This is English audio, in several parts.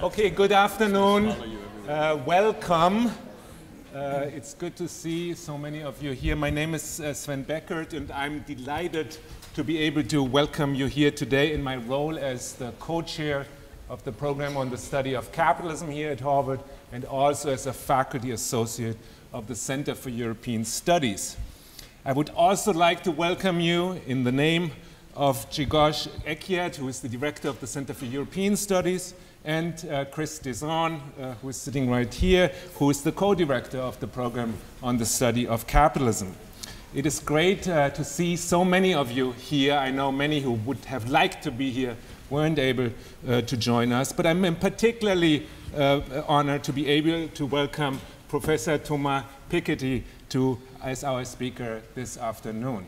Okay, good afternoon. Welcome. It's good to see so many of you here. My name is Sven Beckert, and I'm delighted to be able to welcome you here today in my role as the co-chair of the program on the study of capitalism here at Harvard, and also as a faculty associate of the Center for European Studies. I would also like to welcome you in the name of Grzegorz Ekiat, who is the director of the Center for European Studies, and Chris Desan, who is sitting right here, who is the co-director of the program on the study of capitalism. It is great to see so many of you here. I know many who would have liked to be here weren't able to join us, but I'm particularly honored to be able to welcome Professor Piketty as our speaker this afternoon.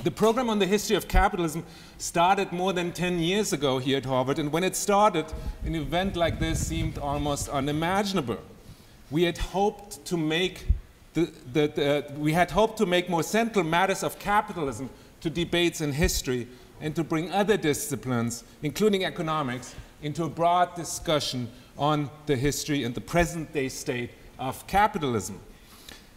The program on the history of capitalism started more than 10 years ago here at Harvard, and when it started, an event like this seemed almost unimaginable. We had hoped to make more central matters of capitalism to debates in history and to bring other disciplines, including economics, into a broad discussion on the history and the present-day state of capitalism.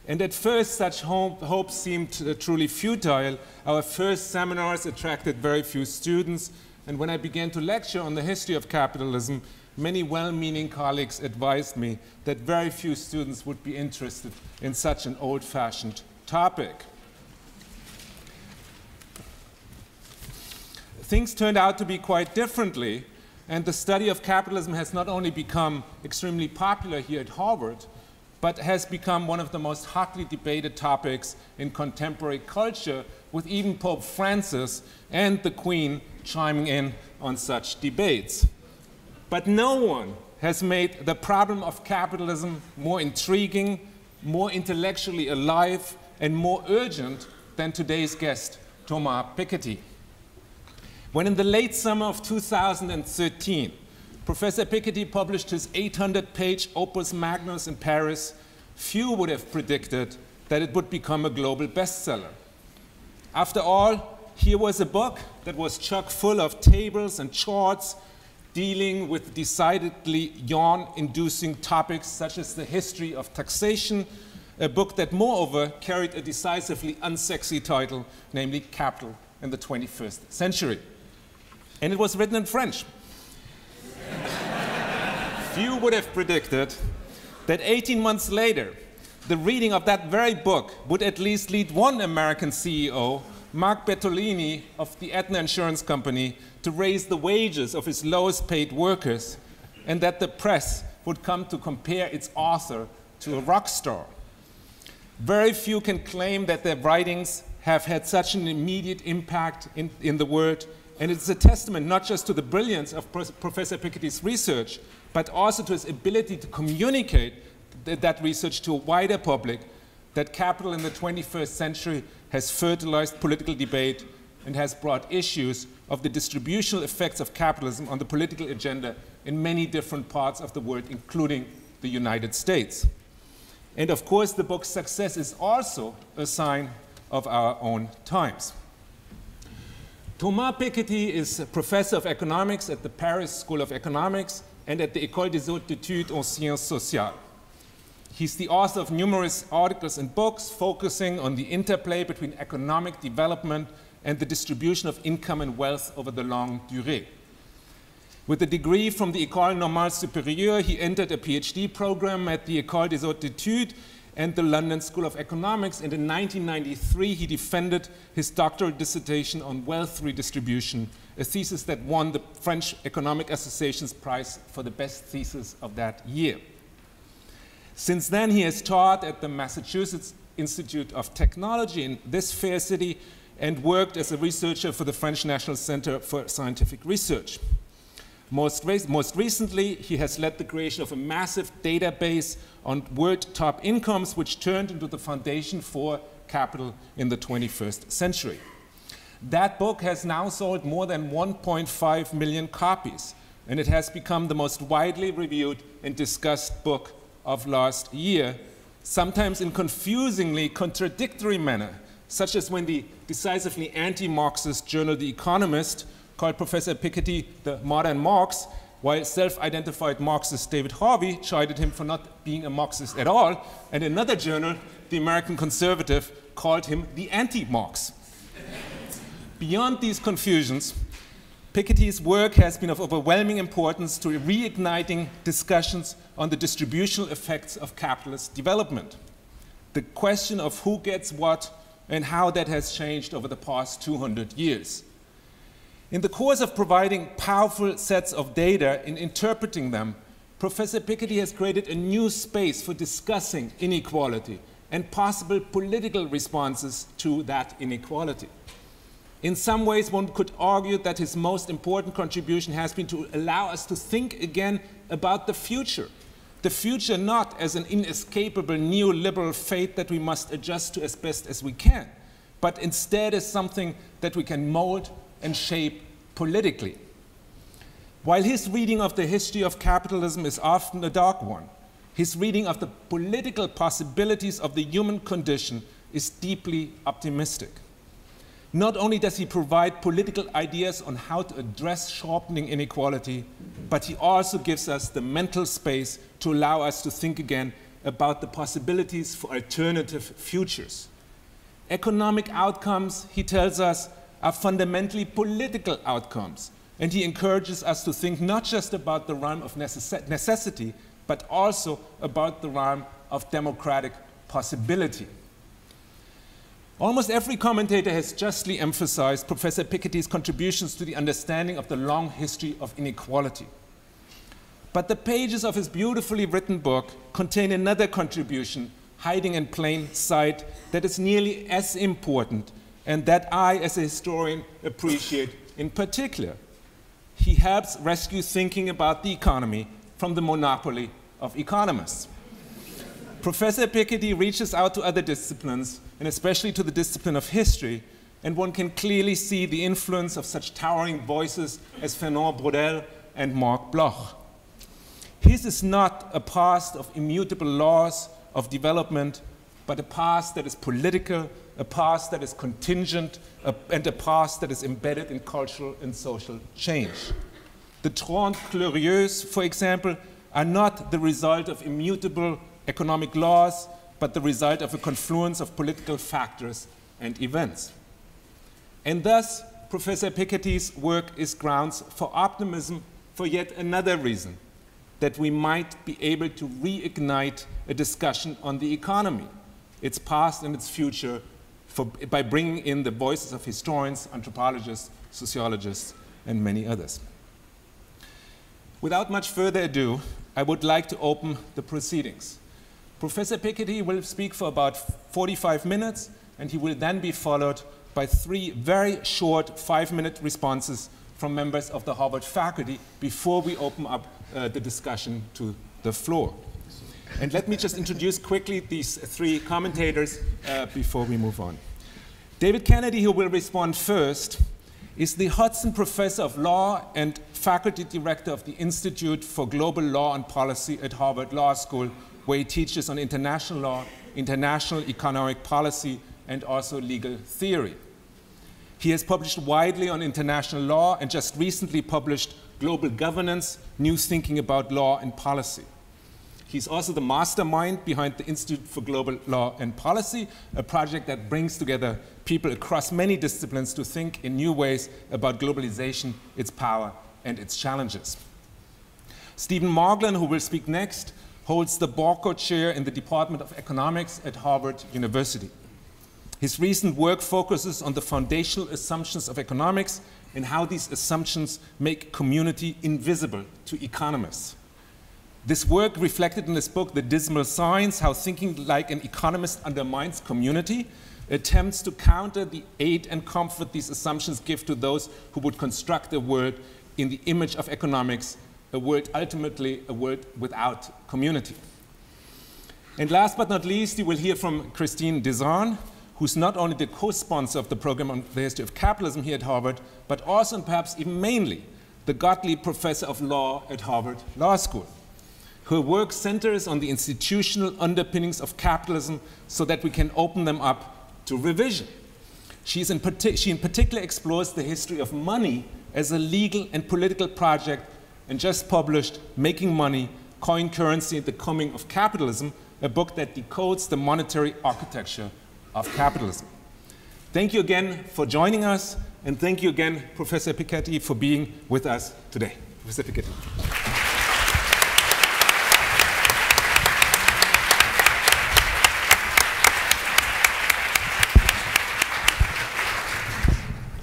And at first, such hopes seemed truly futile. Our first seminars attracted very few students, and when I began to lecture on the history of capitalism, many well-meaning colleagues advised me that very few students would be interested in such an old-fashioned topic. Things turned out to be quite differently, and the study of capitalism has not only become extremely popular here at Harvard, but has become one of the most hotly debated topics in contemporary culture, with even Pope Francis and the Queen chiming in on such debates. But no one has made the problem of capitalism more intriguing, more intellectually alive, and more urgent than today's guest, Piketty. When in the late summer of 2013, Professor Piketty published his 800-page opus magnus in Paris, few would have predicted that it would become a global bestseller. After all, here was a book that was chock full of tables and charts dealing with decidedly yawn-inducing topics such as the history of taxation, a book that moreover carried a decisively unsexy title, namely Capital in the 21st Century. And it was written in French. Few would have predicted that 18 months later, the reading of that very book would at least lead one American CEO, Mark Bertolini of the Aetna Insurance Company, to raise the wages of his lowest paid workers, and that the press would come to compare its author to a rock star. Very few can claim that their writings have had such an immediate impact in the world, and it's a testament not just to the brilliance of Professor Piketty's research, but also to his ability to communicate that research to a wider public, that capital in the 21st century has fertilized political debate and has brought issues of the distributional effects of capitalism on the political agenda in many different parts of the world, including the United States. And of course, the book's success is also a sign of our own times. Piketty is a professor of economics at the Paris School of Economics and at the École des Hautes Études en Sciences Sociales. He's the author of numerous articles and books focusing on the interplay between economic development and the distribution of income and wealth over the longue durée. With a degree from the École Normale Supérieure, he entered a PhD program at the École des Hautes Études and the London School of Economics, and in 1993 he defended his doctoral dissertation on wealth redistribution, a thesis that won the French Economic Association's prize for the best thesis of that year. Since then, he has taught at the Massachusetts Institute of Technology in this fair city and worked as a researcher for the French National Center for Scientific Research. Most recently, he has led the creation of a massive database on world top incomes, which turned into the foundation for capital in the 21st century. That book has now sold more than 1.5 million copies, and it has become the most widely reviewed and discussed book of last year, sometimes in confusingly contradictory manner, such as when the decisively anti-Marxist journal The Economist called Professor Piketty the modern Marx, while self-identified Marxist David Harvey chided him for not being a Marxist at all, and another journal, The American Conservative, called him the anti-Marx. Beyond these confusions, Piketty's work has been of overwhelming importance to reigniting discussions on the distributional effects of capitalist development. The question of who gets what and how that has changed over the past 200 years. In the course of providing powerful sets of data and interpreting them, Professor Piketty has created a new space for discussing inequality and possible political responses to that inequality. In some ways, one could argue that his most important contribution has been to allow us to think again about the future. The future not as an inescapable neoliberal fate that we must adjust to as best as we can, but instead as something that we can mold and shape politically. While his reading of the history of capitalism is often a dark one, his reading of the political possibilities of the human condition is deeply optimistic. Not only does he provide political ideas on how to address sharpening inequality, but he also gives us the mental space to allow us to think again about the possibilities for alternative futures. Economic outcomes, he tells us, are fundamentally political outcomes, and he encourages us to think not just about the realm of necessity, but also about the realm of democratic possibility. Almost every commentator has justly emphasized Professor Piketty's contributions to the understanding of the long history of inequality. But the pages of his beautifully written book contain another contribution hiding in plain sight that is nearly as important and that I, as a historian, appreciate in particular. He helps rescue thinking about the economy from the monopoly of economists. Professor Piketty reaches out to other disciplines, and especially to the discipline of history, and one can clearly see the influence of such towering voices as Fernand Braudel and Marc Bloch. His is not a past of immutable laws of development, but a past that is political, a past that is contingent, and a past that is embedded in cultural and social change. The Trente Glorieuses, for example, are not the result of immutable economic laws, but the result of a confluence of political factors and events. And thus, Professor Piketty's work is grounds for optimism for yet another reason, that we might be able to reignite a discussion on the economy, its past and its future, by bringing in the voices of historians, anthropologists, sociologists, and many others. Without much further ado, I would like to open the proceedings. Professor Piketty will speak for about 45 minutes, and he will then be followed by 3 very short 5-minute responses from members of the Harvard faculty before we open up the discussion to the floor. And let me just introduce quickly these 3 commentators before we move on. David Kennedy, who will respond first, is the Hudson Professor of Law and Faculty Director of the Institute for Global Law and Policy at Harvard Law School, where he teaches on international law, international economic policy, and also legal theory. He has published widely on international law and just recently published Global Governance, New Thinking About Law and Policy. He's also the mastermind behind the Institute for Global Law and Policy, a project that brings together people across many disciplines to think in new ways about globalization, its power, and its challenges. Stephen Marglin, who will speak next, holds the Beckert Chair in the Department of Economics at Harvard University. His recent work focuses on the foundational assumptions of economics and how these assumptions make community invisible to economists. This work reflected in his book, The Dismal Science, How Thinking Like an Economist Undermines Community, attempts to counter the aid and comfort these assumptions give to those who would construct a world in the image of economics, a world ultimately a world without community. And last but not least, you will hear from Christine Desan, who's not only the co-sponsor of the program on the history of capitalism here at Harvard, but also and perhaps even mainly the Gottlieb Professor of Law at Harvard Law School. Her work centers on the institutional underpinnings of capitalism so that we can open them up to revision. She in particular explores the history of money as a legal and political project and just published Making Money, Coin Currency and the Coming of Capitalism, a book that decodes the monetary architecture of capitalism. Thank you again for joining us, and thank you again, Professor Piketty, for being with us today. Professor Piketty.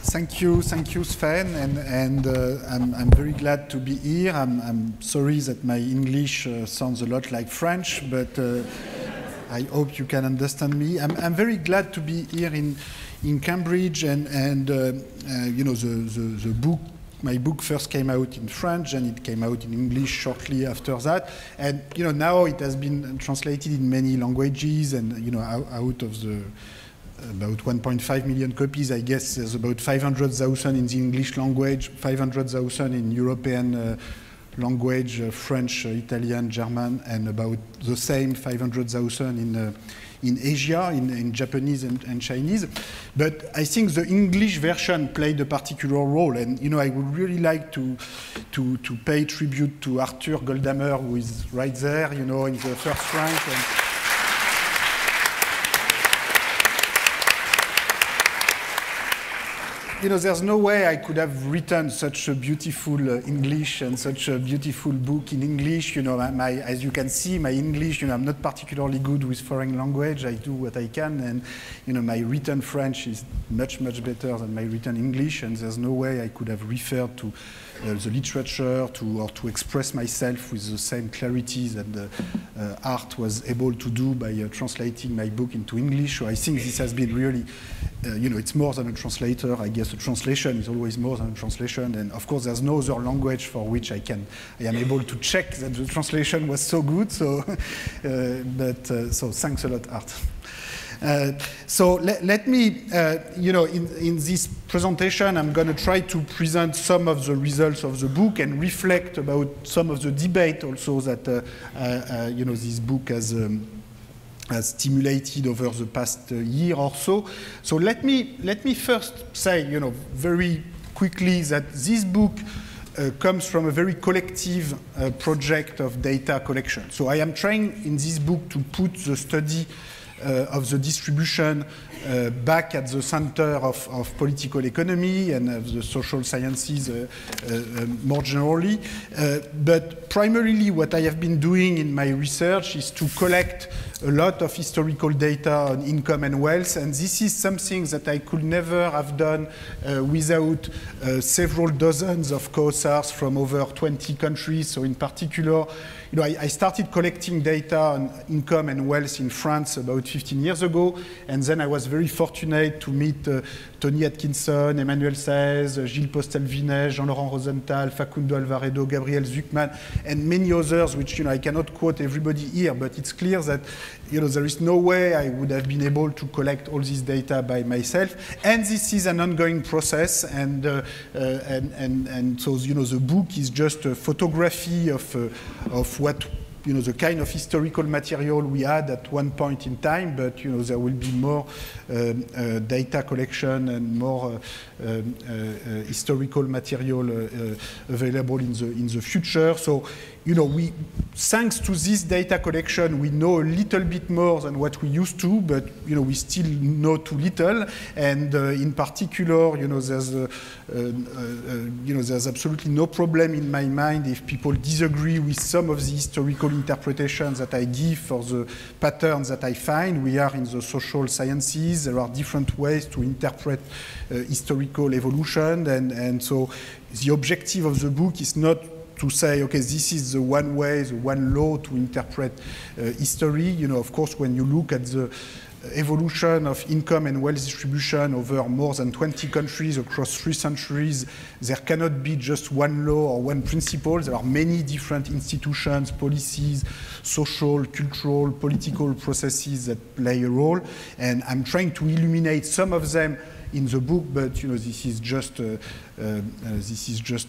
Thank you, Sven, and I'm very glad to be here. I'm sorry that my English sounds a lot like French, but I hope you can understand me. I'm very glad to be here in Cambridge, and you know, the book. My book first came out in French, and it came out in English shortly after that. And you know, now it has been translated in many languages, and you know, out of the about 1.5 million copies, I guess there's about 500,000 in the English language, 500,000 in European language, French, Italian, German, and about the same 500,000 in Asia, in Japanese and Chinese. But I think the English version played a particular role, and you know, I would really like to pay tribute to Arthur Goldhammer, who is right there, you know, in the first rank. You know, there's no way I could have written such a beautiful English and such a beautiful book in English. You know, as you can see, my English, you know, I'm not particularly good with foreign language. I do what I can, and you know, my written French is much, much better than my written English, and there's no way I could have referred to the literature or to express myself with the same clarity that the art was able to do by translating my book into English. So I think this has been really, you know, it's more than a translator. I guess a translation is always more than a translation, and of course there's no other language for which I am able to check that the translation was so good. So, so thanks a lot, Art. So let me, you know, in this presentation, I'm going to try to present some of the results of the book and reflect about some of the debate also that, you know, this book has stimulated over the past year or so. So let me first say, you know, very quickly that this book comes from a very collective project of data collection. So I am trying in this book to put the study of the distribution back at the center of political economy and of the social sciences more generally. But primarily what I have been doing in my research is to collect a lot of historical data on income and wealth, and this is something that I could never have done without several dozens of co-authors from over 20 countries. So in particular, you know, I started collecting data on income and wealth in France about 15 years ago, and then I was very fortunate to meet Tony Atkinson, Emmanuel Saez, Gilles Postel-Vinet, Jean-Laurent Rosenthal, Facundo Alvaredo, Gabriel Zuckman, and many others, which, you know, I cannot quote everybody here, but it's clear that, you know, there is no way I would have been able to collect all this data by myself, and this is an ongoing process, and so, you know, the book is just a photography of what, you know, the kind of historical material we had at one point in time, but, you know, there will be more data collection and more historical material available in the future. So, you know, thanks to this data collection, we know a little bit more than what we used to, but, you know, we still know too little. And in particular, you know, there's absolutely no problem in my mind if people disagree with some of the historical interpretations that I give for the patterns that I find. We are in the social sciences. There are different ways to interpret historical evolution, and so the objective of the book is not to say, okay, this is the one way, the one law to interpret history. You know, of course, when you look at the evolution of income and wealth distribution over more than 20 countries across 3 centuries, there cannot be just one law or one principle. There are many different institutions, policies, social, cultural, political processes that play a role, and I'm trying to illuminate some of them in the book, but this is just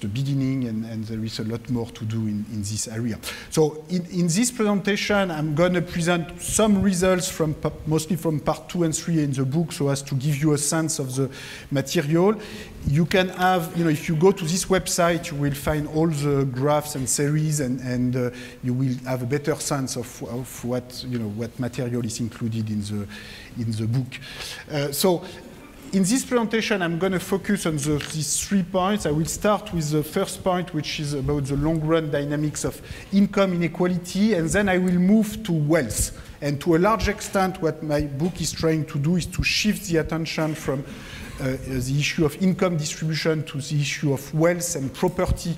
a beginning, and there is a lot more to do in this area. So in this presentation, I'm going to present some results mostly from part 2 and 3 in the book, so as to give you a sense of the material. You can have, if you go to this website, you will find all the graphs and series, and you will have a better sense of what material is included in the book. So in this presentation, I'm going to focus on these 3 points. I will start with the first point, which is about the long-run dynamics of income inequality, and then I will move to wealth. And to a large extent, what my book is trying to do is to shift the attention from the issue of income distribution to the issue of wealth and property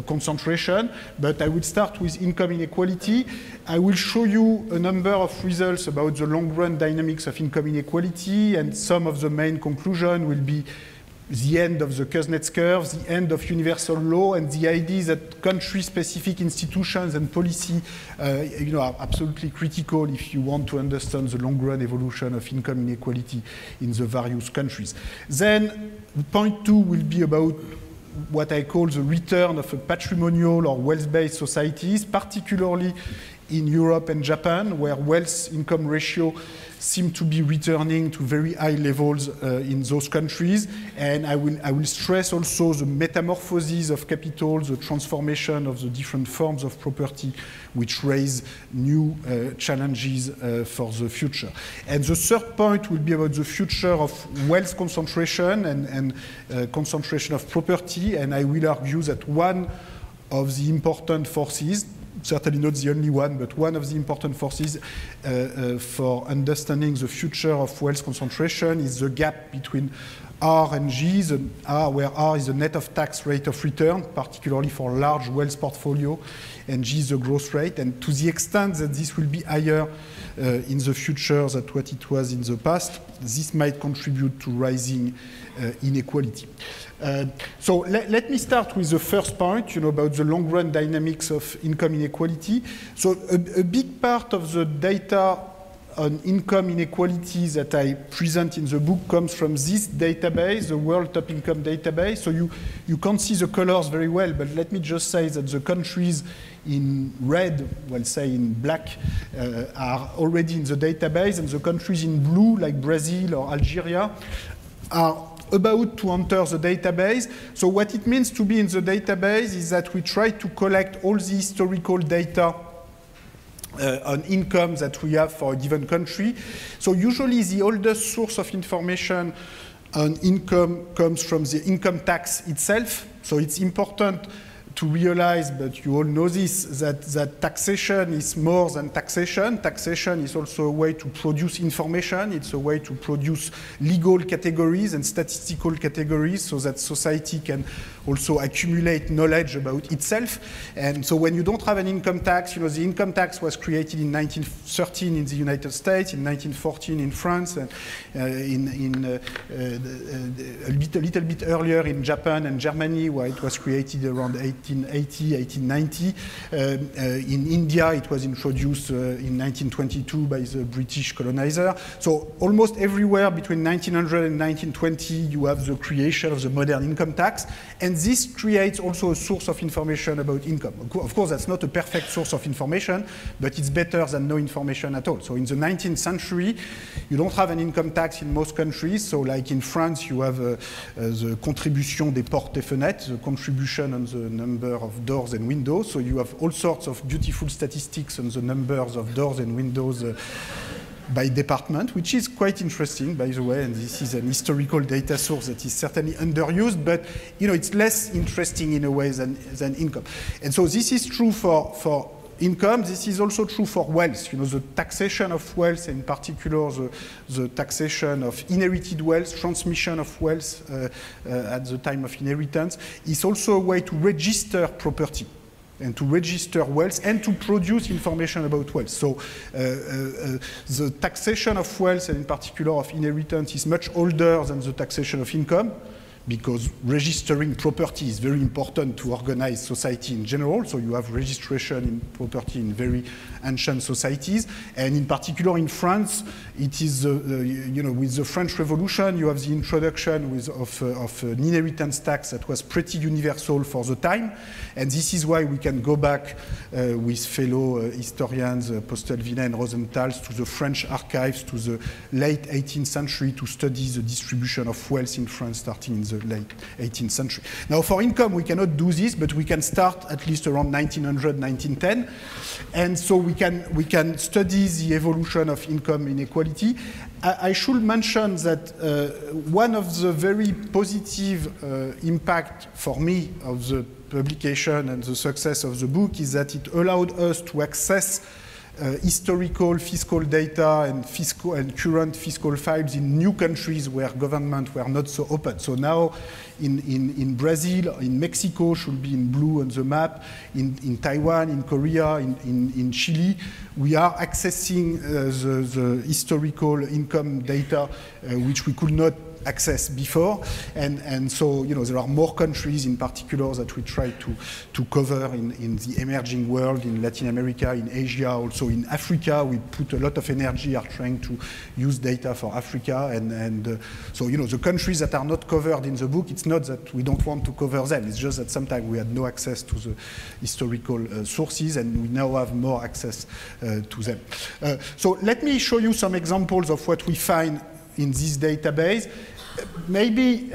concentration. But I will start with income inequality. I will show you a number of results about the long-run dynamics of income inequality, and some of the main conclusions will be the end of the Kuznets curve, the end of universal law, and the idea that country-specific institutions and policy are absolutely critical if you want to understand the long-run evolution of income inequality in the various countries. Then point 2 will be about what I call the return of a patrimonial or wealth-based societies, particularly in Europe and Japan, where wealth-income ratio seem to be returning to very high levels in those countries. And I will stress also the metamorphosis of capital, the transformation of the different forms of property, which raise new challenges for the future. And the third point will be about the future of wealth concentration and concentration of property. And I will argue that one of the important forces, certainly not the only one, but one of the important forces for understanding the future of wealth concentration is the gap between R and G, where R is the net of tax rate of return, particularly for large wealth portfolio, and G is the growth rate. And to the extent that this will be higher in the future than what it was in the past, this might contribute to rising inequality. So let me start with the first point, about the long-run dynamics of income inequality. So a big part of the data on income inequality that I present in the book comes from this database, the World Top Income Database. So you can't see the colors very well, but let me just say that the countries in red, well, say in black, are already in the database, and the countries in blue, like Brazil or Algeria, are about to enter the database. So what it means to be in the database is that we try to collect all the historical data on income that we have for a given country. So usually the oldest source of information on income comes from the income tax itself. So it's important to realize, but you all know this, that taxation is more than taxation. Taxation is also a way to produce information. It's a way to produce legal categories and statistical categories so that society can also accumulate knowledge about itself. And so when you don't have an income tax, the income tax was created in 1913 in the United States, in 1914 in France, and a little bit earlier in Japan and Germany, where it was created around 1880, 1890. In India, it was introduced in 1922 by the British colonizer. So almost everywhere between 1900 and 1920, you have the creation of the modern income tax. And this creates also a source of information about income. Of course, that's not a perfect source of information, but it's better than no information at all. So in the 19th century, you don't have an income tax in most countries. So like in France, you have the contribution des portes et fenêtres, the contribution on the number of doors and windows. So you have all sorts of beautiful statistics on the numbers of doors and windows by department, which is quite interesting, by the way, and this is an historical data source that is certainly underused, but it's less interesting in a way than income. And so this is true for income. This is also true for wealth. The taxation of wealth, in particular the taxation of inherited wealth, transmission of wealth at the time of inheritance, is also a way to register property and to register wealth and to produce information about wealth. So the taxation of wealth, and in particular of inheritance, is much older than the taxation of income. because registering property is very important to organize society in general. So you have registration in property in very ancient societies. And in particular in France, it is, with the French Revolution, you have the introduction of an inheritance tax that was pretty universal for the time. And this is why we can go back with fellow historians, Postelvinen and Rosenthal, to the French archives, to the late 18th century to study the distribution of wealth in France starting in the late 18th century. Now, for income, we cannot do this, but we can start at least around 1900, 1910. And so we can study the evolution of income inequality. I should mention that one of the very positive impact for me of the publication and the success of the book is that it allowed us to access historical fiscal data and current fiscal files in new countries where governments were not so open. So now in Brazil, in Mexico, should be in blue on the map, in Taiwan, in Korea, in Chile, we are accessing the historical income data which we could not access before, and so there are more countries in particular that we try to cover in the emerging world, in Latin America, in Asia, also in Africa. We put a lot of energy are trying to use data for Africa, and so the countries that are not covered in the book, it's not that we don't want to cover them, it's just that sometimes we had no access to the historical sources, and we now have more access to them. So let me show you some examples of what we find in this database. Maybe,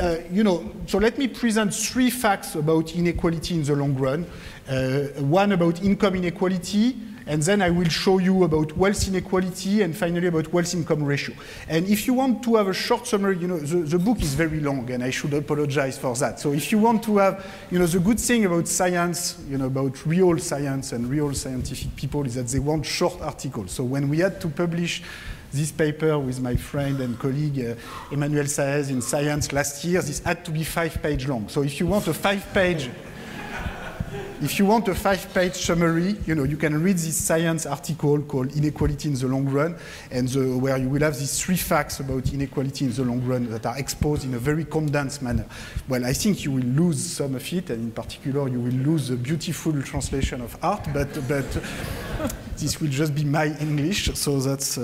so let me present 3 facts about inequality in the long run. One about income inequality, and then I will show you about wealth inequality, and finally about wealth-income ratio. And if you want to have a short summary, the book is very long, and I should apologize for that. So if you want to have, the good thing about science, about real science and real scientific people is that they want short articles. So when we had to publish this paper with my friend and colleague Emmanuel Saez in Science last year, this had to be 5-page long. So if you want a 5-page summary, you can read this science article called Inequality in the Long Run, and where you will have these 3 facts about inequality in the long run that are exposed in a very condensed manner. Well, I think you will lose some of it, and in particular, you will lose the beautiful translation of art, but this will just be my English, so that's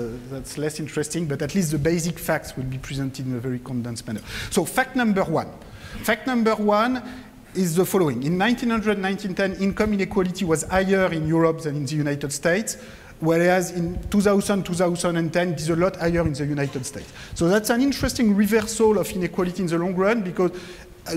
less interesting, but at least the basic facts will be presented in a very condensed manner. So fact number 1. Fact number 1 is the following. In 1900, 1910, income inequality was higher in Europe than in the United States, whereas in 2000, 2010, it is a lot higher in the United States. So that's an interesting reversal of inequality in the long run, because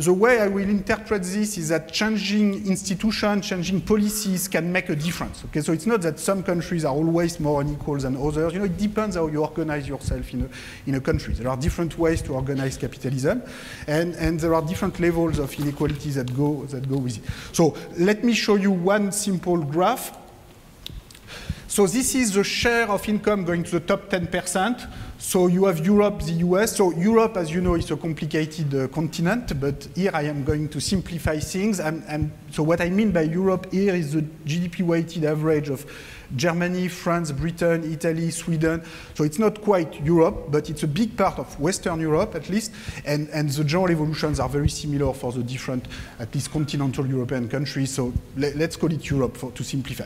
the way I will interpret this is that changing institutions, changing policies can make a difference. Okay, so it's not that some countries are always more unequal than others. It depends how you organize yourself in a country. There are different ways to organize capitalism, and there are different levels of inequalities that go with it. So let me show you one simple graph. So this is the share of income going to the top 10%. So you have Europe, the US. So Europe, as you know, is a complicated continent, but here I am going to simplify things. And so what I mean by Europe here is the GDP-weighted average of Germany, France, Britain, Italy, Sweden. So it's not quite Europe, but it's a big part of Western Europe, at least. And the general evolutions are very similar for the different, at least continental European countries. So let's call it Europe to simplify.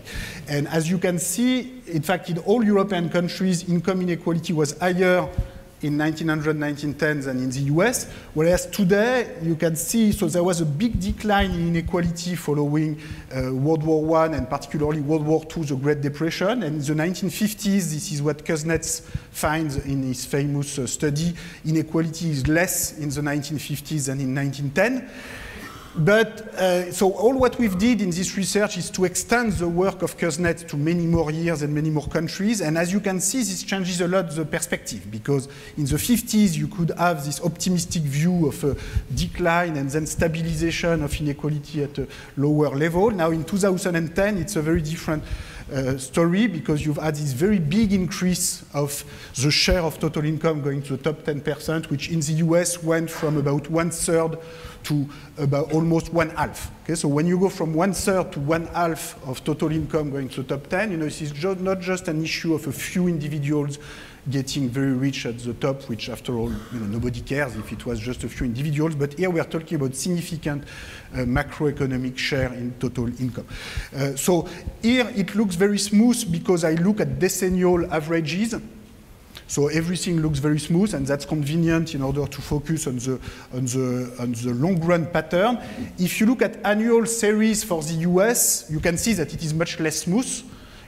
And as you can see, in fact, in all European countries, income inequality was higher in 1900, 1910 than in the US, whereas today you can see, so there was a big decline in inequality following World War I and particularly World War II, the Great Depression. And in the 1950s, this is what Kuznets finds in his famous study, inequality is less in the 1950s than in 1910. But so all what we've did in this research is to extend the work of Kuznets to many more years and many more countries. And as you can see, this changes a lot the perspective, because in the 50s, you could have this optimistic view of a decline and then stabilization of inequality at a lower level. Now in 2010, it's a very different story, because you've had this very big increase of the share of total income going to the top 10%, which in the US went from about 1/3 to about almost 1/2. Okay, so when you go from 1/3 to 1/2 of total income going to the top 10, this is not just an issue of a few individuals getting very rich at the top, which after all, nobody cares if it was just a few individuals. But here we are talking about significant macroeconomic share in total income. So here it looks very smooth because I look at decennial averages. So everything looks very smooth, and that's convenient in order to focus on the long-run pattern. If you look at annual series for the US, you can see that it is much less smooth.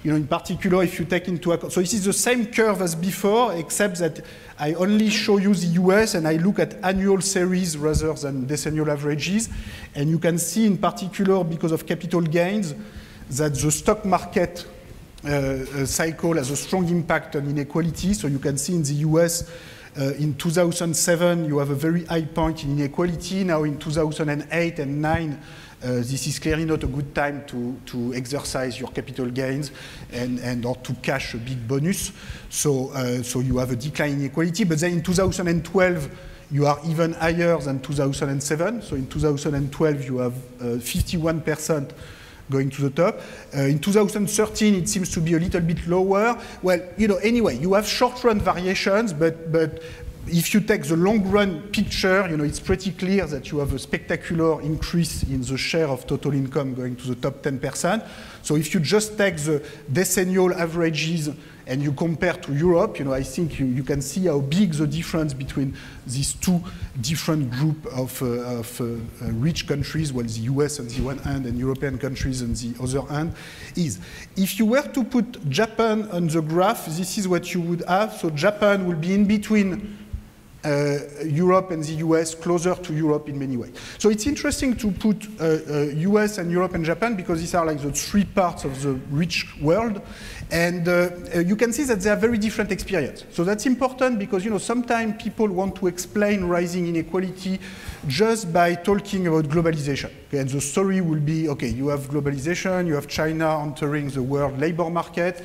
In particular, if you take into account, so this is the same curve as before, except that I only show you the US and I look at annual series rather than decennial averages. And you can see in particular, because of capital gains, that the stock market cycle has a strong impact on inequality. So you can see in the US, in 2007, you have a very high point in inequality. Now in 2008 and 2009, this is clearly not a good time to exercise your capital gains or to cash a big bonus. So you have a decline in inequality. But then in 2012, you are even higher than 2007. So in 2012, you have 51% going to the top. In 2013, it seems to be a little bit lower. Well, anyway, you have short-run variations, but if you take the long-run picture, it's pretty clear that you have a spectacular increase in the share of total income going to the top 10%. So if you just take the decennial averages and you compare to Europe, I think you can see how big the difference between these two different groups of rich countries, well, the US on the one hand and European countries on the other hand, is. If you were to put Japan on the graph, this is what you would have. So Japan will be in between Europe and the US, closer to Europe in many ways. So it's interesting to put US and Europe and Japan because these are like the three parts of the rich world. And you can see that they have very different experience. So that's important because, sometimes people want to explain rising inequality just by talking about globalization. Okay? And the story will be, okay, you have globalization, you have China entering the world labor market.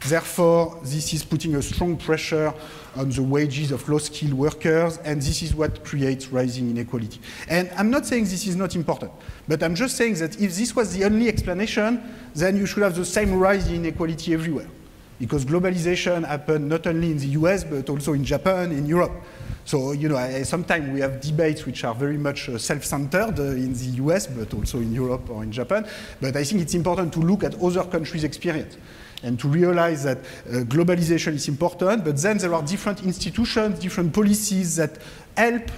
Therefore, this is putting a strong pressure on the wages of low-skilled workers, and this is what creates rising inequality. And I'm not saying this is not important, but I'm just saying that if this was the only explanation, then you should have the same rise in inequality everywhere. Because globalization happened not only in the US, but also in Japan, in Europe. So, sometimes we have debates which are very much self-centered in the US, but also in Europe or in Japan. But I think it's important to look at other countries' experience and to realize that globalization is important, but then there are different institutions, different policies that help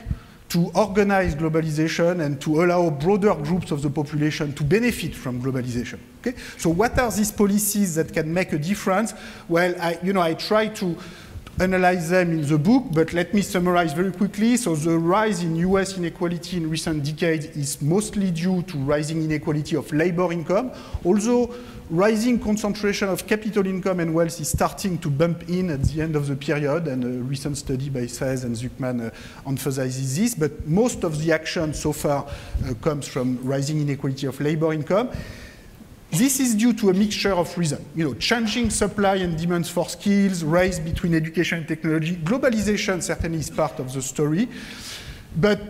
to organize globalization and to allow broader groups of the population to benefit from globalization. Okay? So what are these policies that can make a difference? Well, I try to analyze them in the book, but let me summarize very quickly. So the rise in US inequality in recent decades is mostly due to rising inequality of labor income, although rising concentration of capital income and wealth is starting to bump in at the end of the period, and a recent study by Sven and Zuckman emphasizes this, but most of the action so far comes from rising inequality of labor income. This is due to a mixture of reasons. Changing supply and demands for skills, race between education and technology. Globalization certainly is part of the story, but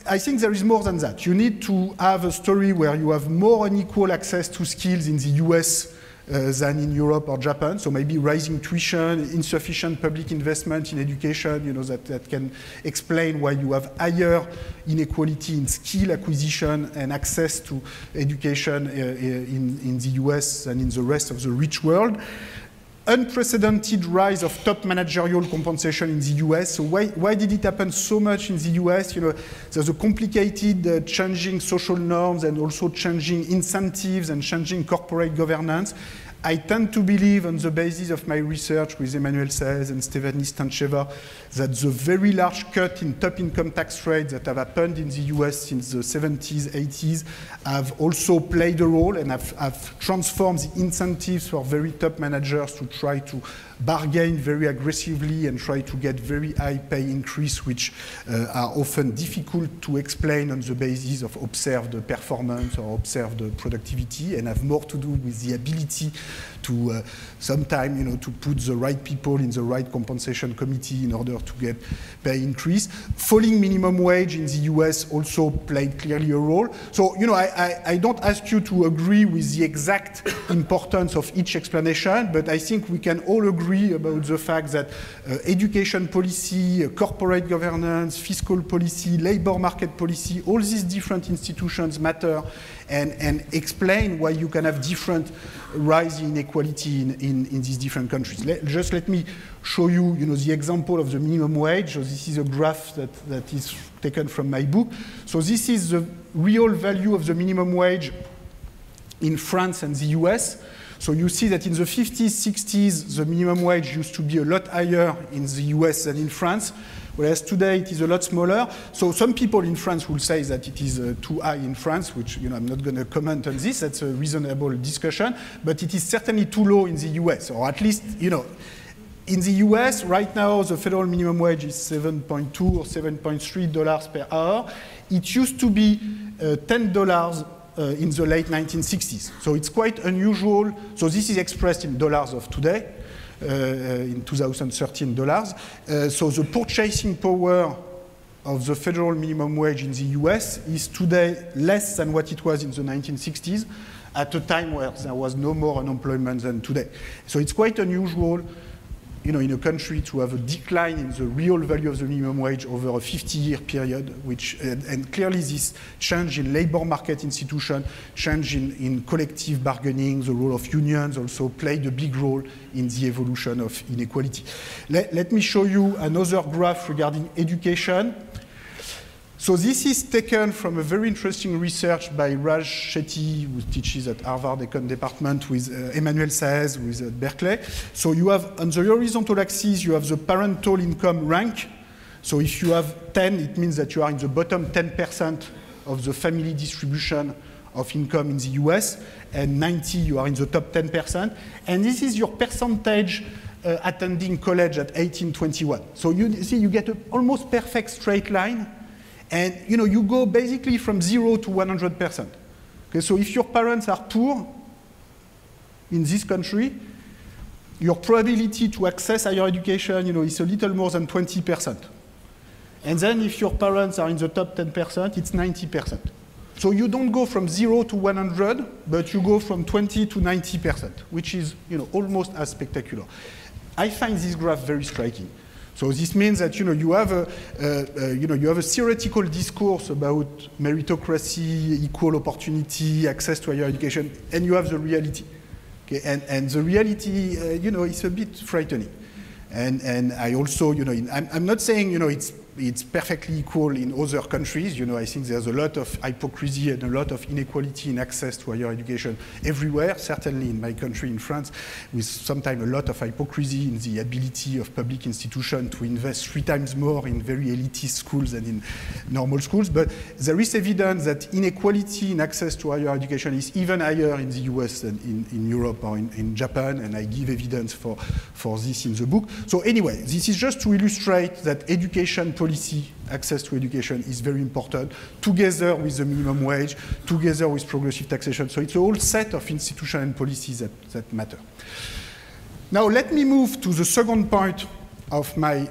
I think there is more than that. You need to have a story where you have more unequal access to skills in the US than in Europe or Japan. So maybe rising tuition, insufficient public investment in education, that can explain why you have higher inequality in skill acquisition and access to education in the US than in the rest of the rich world. Unprecedented rise of top managerial compensation in the US. So why did it happen so much in the US? There's a complicated changing social norms and also changing incentives and changing corporate governance. I tend to believe, on the basis of my research with Emmanuel Saez and Stevanie Stancheva, that the very large cut in top income tax rates that have happened in the US since the 70s, 80s have also played a role and have transformed the incentives for very top managers to try to bargain very aggressively and try to get very high pay increase, which are often difficult to explain on the basis of observed performance or observed productivity, and have more to do with the ability sometime, you know, to put the right people in the right compensation committee in order to get pay increase. Falling minimum wage in the US also played clearly a role. So, you know, I don't ask you to agree with the exact importance of each explanation, but I think we can all agree about the fact that education policy, corporate governance, fiscal policy, labor market policy, all these different institutions matter and explain why you can have different rise in inequality in these different countries. Just let me show you, you know, the example of the minimum wage. So this is a graph that is taken from my book. So this is the real value of the minimum wage in France and the US. So you see that in the 50s, 60s, the minimum wage used to be a lot higher in the US than in France, whereas today it is a lot smaller. So some people in France will say that it is too high in France, which, you know, I'm not going to comment on this. That's a reasonable discussion, but it is certainly too low in the US, or at least, you know, in the US right now the federal minimum wage is $7.2 or $7.3 per hour. It used to be $10 in the late 1960s. So it's quite unusual. So this is expressed in dollars of today, in 2013 dollars. So the purchasing power of the federal minimum wage in the US is today less than what it was in the 1960s, at a time where there was no more unemployment than today. So it's quite unusual, you know, in a country to have a decline in the real value of the minimum wage over a 50-year period, which, and clearly this change in labor market institution, change in collective bargaining, the role of unions also played a big role in the evolution of inequality. Let me show you another graph regarding education. So this is taken from a very interesting research by Raj Shetty, who teaches at Harvard Econ Department, with Emmanuel Saez, who is at Berkeley. So you have, on the horizontal axis, you have the parental income rank. So if you have 10, it means that you are in the bottom 10% of the family distribution of income in the US, and 90, you are in the top 10%. And this is your percentage attending college at 1821. So you see, you get an almost perfect straight line. And, you know, you go basically from 0 to 100%. Okay, so if your parents are poor in this country, your probability to access higher education, you know, is a little more than 20%. And then if your parents are in the top 10%, it's 90%. So you don't go from 0 to 100, but you go from 20 to 90%, which is, you know, almost as spectacular. I find this graph very striking. So this means that, you know, you have a theoretical discourse about meritocracy, equal opportunity, access to higher education, and you have the reality. Okay? And the reality, you know, is a bit frightening. And I also, you know, I'm not saying, you know, it's perfectly equal in other countries. You know, I think there's a lot of hypocrisy and a lot of inequality in access to higher education everywhere, certainly in my country, in France, with sometimes a lot of hypocrisy in the ability of public institutions to invest 3 times more in very elitist schools than in normal schools. But there is evidence that inequality in access to higher education is even higher in the US than in Europe or in Japan, and I give evidence for this in the book. So anyway, this is just to illustrate that education policy, access to education, is very important, together with the minimum wage, together with progressive taxation. So it's a whole set of institutions and policies that matter. Now let me move to the second point of my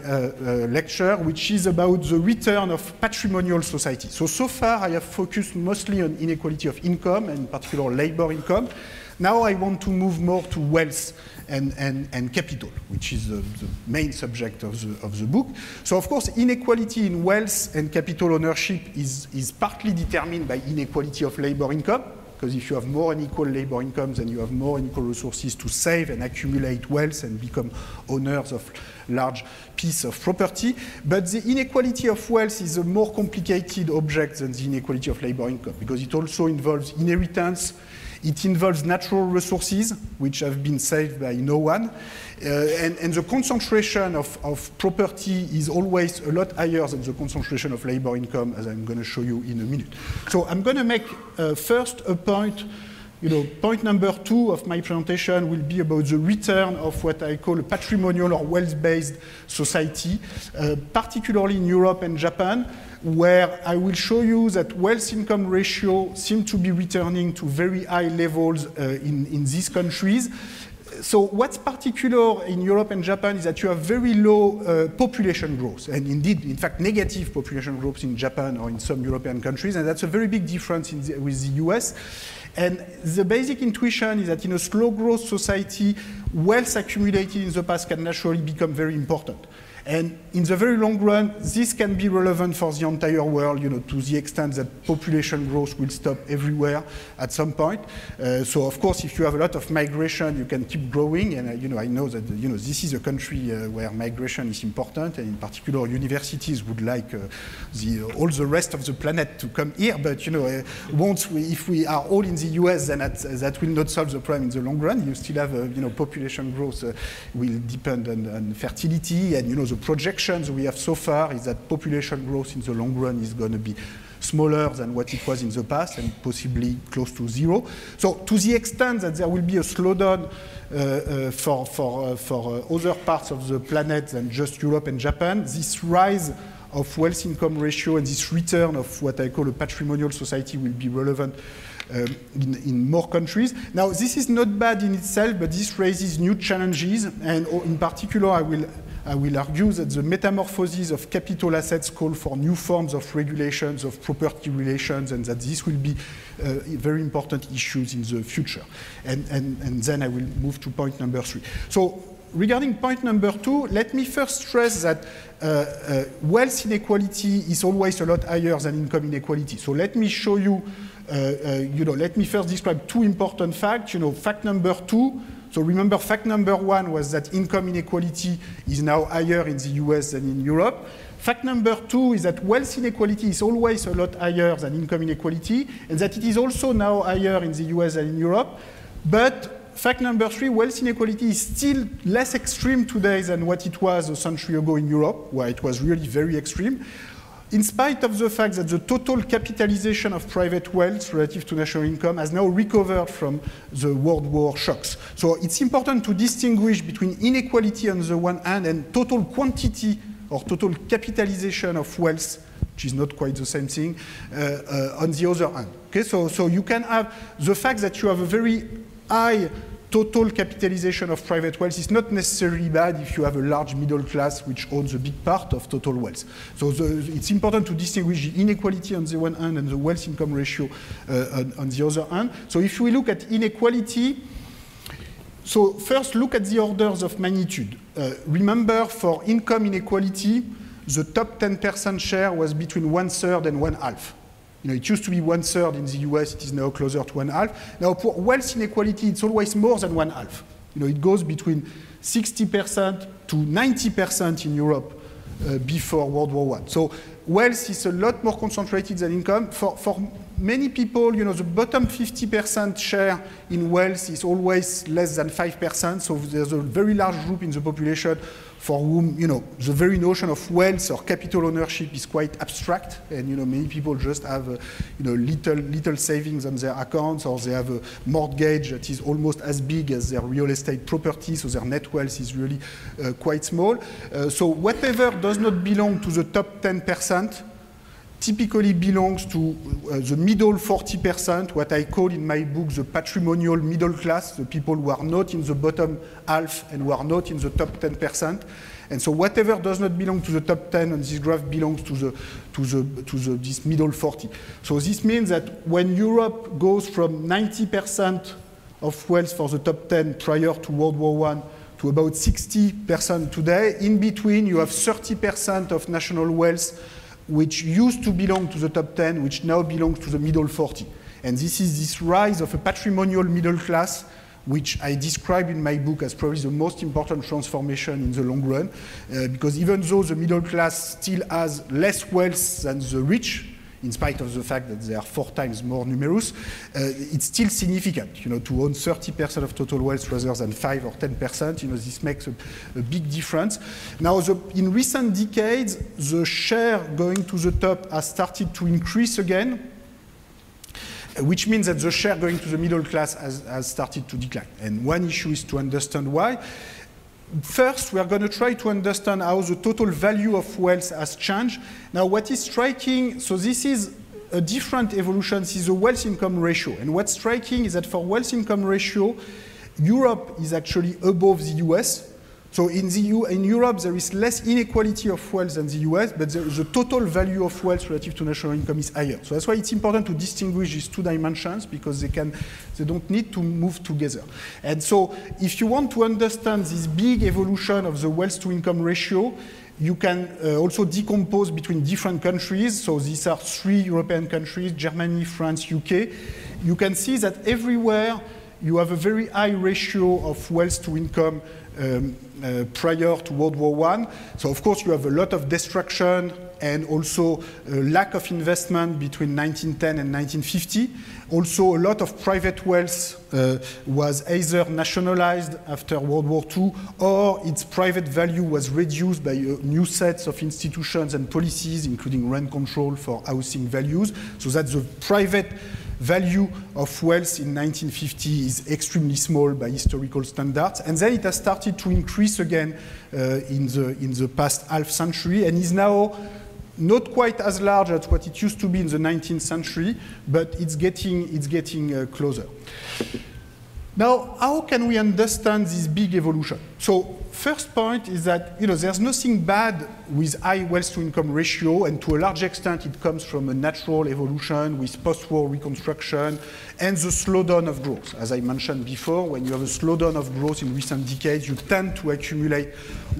lecture, which is about the return of patrimonial society. So far I have focused mostly on inequality of income, and in particular labor income. Now I want to move more to wealth and capital, which is the main subject of the book. So of course, inequality in wealth and capital ownership is partly determined by inequality of labor income, because if you have more unequal labor incomes, then you have more unequal resources to save and accumulate wealth and become owners of large piece of property. But the inequality of wealth is a more complicated object than the inequality of labor income, because it also involves inheritance. It involves natural resources, which have been saved by no one. And the concentration of property is always a lot higher than the concentration of labor income, as I'm going to show you in a minute. So I'm going to make first a point point number 2 of my presentation will be about the return of what I call a patrimonial or wealth-based society, particularly in Europe and Japan, where I will show you that wealth-income ratio seem to be returning to very high levels in these countries. So what's particular in Europe and Japan is that you have very low population growth, and indeed, in fact, negative population growth in Japan or in some European countries, and that's a very big difference with the US. And the basic intuition is that in a slow growth society, wealth accumulated in the past can naturally become very important. And in the very long run, this can be relevant for the entire world, to the extent that population growth will stop everywhere at some point. So of course, if you have a lot of migration, you can keep growing. And I know that this is a country where migration is important, and in particular, universities would like all the rest of the planet to come here. But if we are all in the US, then that will not solve the problem in the long run. You still have population growth will depend on fertility, and the projections we have so far is that population growth in the long run is going to be smaller than what it was in the past and possibly close to zero. So to the extent that there will be a slowdown for other parts of the planet than just Europe and Japan, this rise of wealth income ratio and this return of what I call a patrimonial society will be relevant in more countries. Now, this is not bad in itself, but this raises new challenges, and in particular, I will argue that the metamorphosis of capital assets call for new forms of regulations of property relations, and that this will be very important issues in the future. And then I will move to point number 3. So regarding point number 2, let me first stress that wealth inequality is always a lot higher than income inequality. So let me show you, let me first describe 2 important facts. Fact number 2, so remember, fact number 1 was that income inequality is now higher in the US than in Europe. Fact number 2 is that wealth inequality is always a lot higher than income inequality, and that it is also now higher in the US than in Europe. But fact number 3, wealth inequality is still less extreme today than what it was a century ago in Europe, where it was really very extreme, in spite of the fact that the total capitalization of private wealth relative to national income has now recovered from the World War shocks. So it's important to distinguish between inequality on the one hand and total quantity or total capitalization of wealth, which is not quite the same thing, on the other hand. Okay, so you can have the fact that you have a very high total capitalization of private wealth is not necessarily bad if you have a large middle class which owns a big part of total wealth. So it's important to distinguish the inequality on the one hand and the wealth income ratio on the other hand. So if we look at inequality, so first look at the orders of magnitude. Remember, for income inequality, the top 10% share was between 1/3 and 1/2. It used to be 1/3 in the US, it is now closer to 1/2. Now, for wealth inequality, it's always more than 1/2. It goes between 60% to 90% in Europe before World War I. So wealth is a lot more concentrated than income. For many people, the bottom 50% share in wealth is always less than 5%. So there's a very large group in the population for whom, the very notion of wealth or capital ownership is quite abstract. And, many people just have, little savings on their accounts, or they have a mortgage that is almost as big as their real estate property. So their net wealth is really quite small. So whatever does not belong to the top 10%, typically belongs to the middle 40%, what I call in my book the patrimonial middle class, the people who are not in the bottom half and who are not in the top 10%. And so whatever does not belong to the top 10 on this graph belongs to this middle 40. So this means that when Europe goes from 90% of wealth for the top 10 prior to World War I to about 60% today, in between you have 30% of national wealth which used to belong to the top 10, which now belongs to the middle 40. And this is this rise of a patrimonial middle class, which I describe in my book as probably the most important transformation in the long run, because even though the middle class still has less wealth than the rich, in spite of the fact that they are 4 times more numerous, it's still significant, to own 30% of total wealth rather than 5 or 10%, this makes a big difference. Now, in recent decades, the share going to the top has started to increase again. which means that the share going to the middle class has started to decline. And one issue is to understand why. First, we are going to try to understand how the total value of wealth has changed. Now, what is striking, so this is a different evolution, this is a wealth-income ratio. And what's striking is that for wealth-income ratio, Europe is actually above the US. So in Europe, there is less inequality of wealth than the US, but the total value of wealth relative to national income is higher. So that's why it's important to distinguish these two dimensions, because they don't need to move together. And so if you want to understand this big evolution of the wealth to income ratio, you can also decompose between different countries. So these are 3 European countries, Germany, France, UK. You can see that everywhere you have a very high ratio of wealth to income prior to World War I. So of course you have a lot of destruction and also a lack of investment between 1910 and 1950. Also a lot of private wealth was either nationalized after World War II, or its private value was reduced by new sets of institutions and policies, including rent control for housing values, so that the private value of wealth in 1950 is extremely small by historical standards. And then it has started to increase again in the past half century, and is now not quite as large as what it used to be in the 19th century, but it's getting closer. Now, how can we understand this big evolution? So, first point is that there's nothing bad with high wealth to income ratio, and to a large extent it comes from a natural evolution with post-war reconstruction and the slowdown of growth. As I mentioned before, when you have a slowdown of growth in recent decades, you tend to accumulate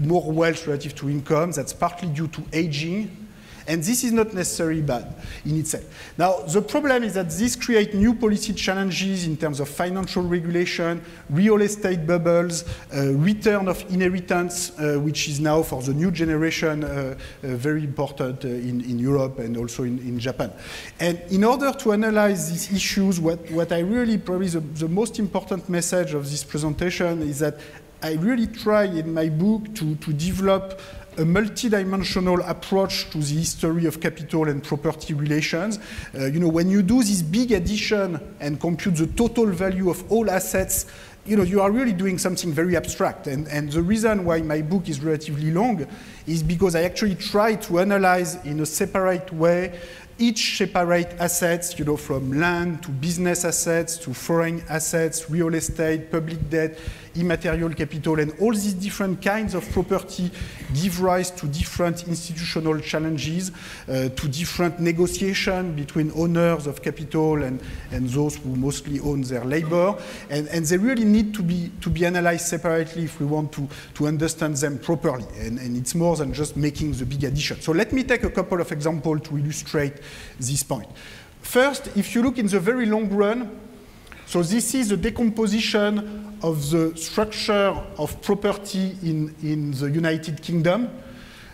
more wealth relative to income. That's partly due to aging. And this is not necessarily bad in itself. Now, the problem is that this creates new policy challenges in terms of financial regulation, real estate bubbles, return of inheritance, which is now for the new generation very important in Europe and also in Japan. And in order to analyze these issues, what I really, probably the most important message of this presentation is that I really try in my book to develop a multidimensional approach to the history of capital and property relations. When you do this big addition and compute the total value of all assets, you are really doing something very abstract. And the reason why my book is relatively long is because I actually try to analyze in a separate way each separate assets, from land to business assets to foreign assets, real estate, public debt, immaterial capital, and all these different kinds of property give rise to different institutional challenges, to different negotiation between owners of capital and those who mostly own their labor. And they really need to be analyzed separately if we want to understand them properly. And it's more than just making the big addition. So let me take a couple of examples to illustrate this point. First, if you look in the very long run, so this is a decomposition of the structure of property in the United Kingdom.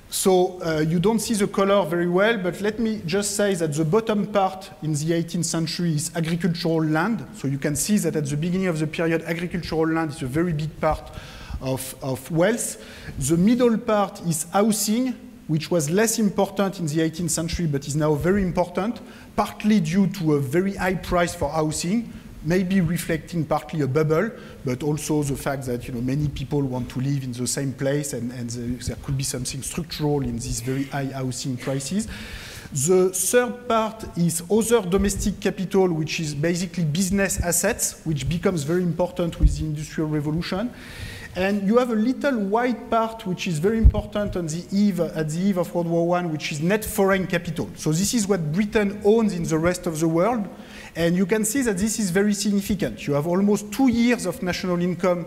So you don't see the color very well, but let me just say that the bottom part in the 18th century is agricultural land. So you can see that at the beginning of the period, agricultural land is a very big part of wealth. The middle part is housing, which was less important in the 18th century, but is now very important, partly due to a very high price for housing, maybe reflecting partly a bubble, but also the fact that many people want to live in the same place, and there could be something structural in these very high housing prices. The third part is other domestic capital, which is basically business assets, which becomes very important with the Industrial Revolution. And you have a little white part, which is very important at the eve of World War I, which is net foreign capital. So this is what Britain owns in the rest of the world. And you can see that this is very significant. You have almost 2 years of national income,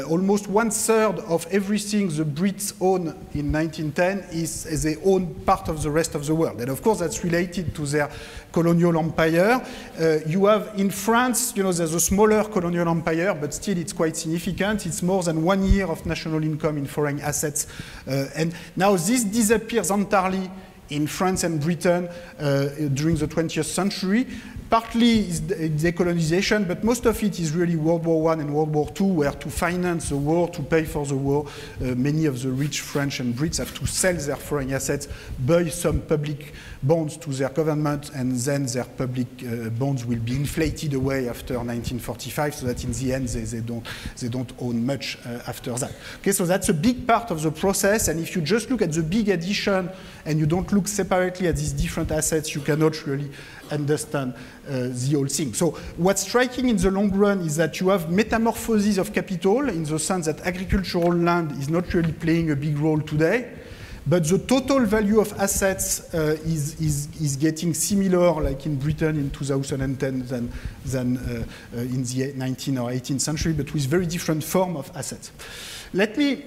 almost 1/3 of everything the Brits own in 1910 is they own part of the rest of the world. And of course, that's related to their colonial empire. You have in France, there's a smaller colonial empire, but still it's quite significant. It's more than 1 year of national income in foreign assets. And now this disappears entirely in France and Britain during the 20th century, partly is decolonization, but most of it is really World War I and World War II, where to finance the war, to pay for the war, many of the rich French and Brits have to sell their foreign assets, buy some public bonds to their government, and then their public bonds will be inflated away after 1945, so that in the end they don't own much after that. Okay, so that's a big part of the process, and if you just look at the big addition and you don't look separately at these different assets, you cannot really understand the whole thing. So what's striking in the long run is that you have metamorphosis of capital in the sense that agricultural land is not really playing a big role today, but the total value of assets is getting similar, like in Britain in 2010 than in the 19th or 18th century, but with very different form of assets. Let me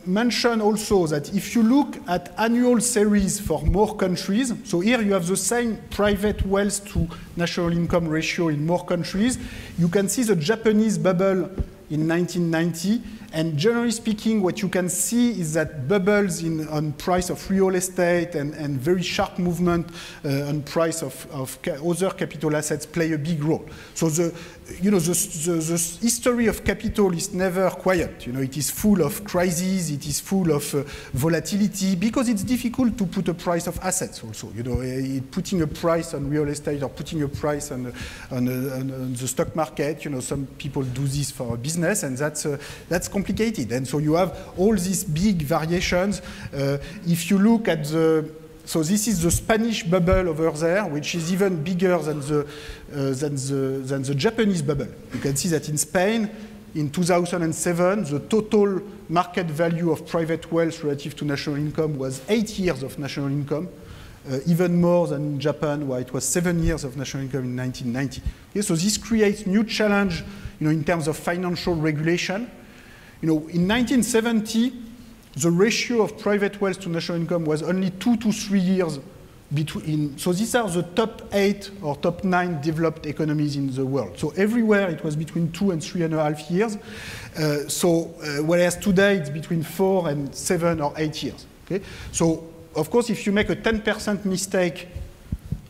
mention also that if you look at annual series for more countries, so here you have the same private wealth to national income ratio in more countries, you can see the Japanese bubble in 1990, and generally speaking, what you can see is that bubbles on price of real estate and very sharp movement on price of other capital assets play a big role. So the history of capital is never quiet. It is full of crises, it is full of volatility, because it's difficult to put a price of assets also. Putting a price on real estate or putting a price on the stock market, some people do this for a business, and that's complicated. And so you have all these big variations. If you look at so this is the Spanish bubble over there, which is even bigger than the Japanese bubble. You can see that in Spain, in 2007, the total market value of private wealth relative to national income was 8 years of national income, even more than in Japan, where it was 7 years of national income in 1990. Okay, so this creates new challenge, in terms of financial regulation. In 1970, the ratio of private wealth to national income was only 2 to 3 years between. So these are the top 8 or top 9 developed economies in the world. So everywhere it was between 2 and 3.5 years. Whereas today it's between 4 and 7 or 8 years. Okay? So of course, if you make a 10% mistake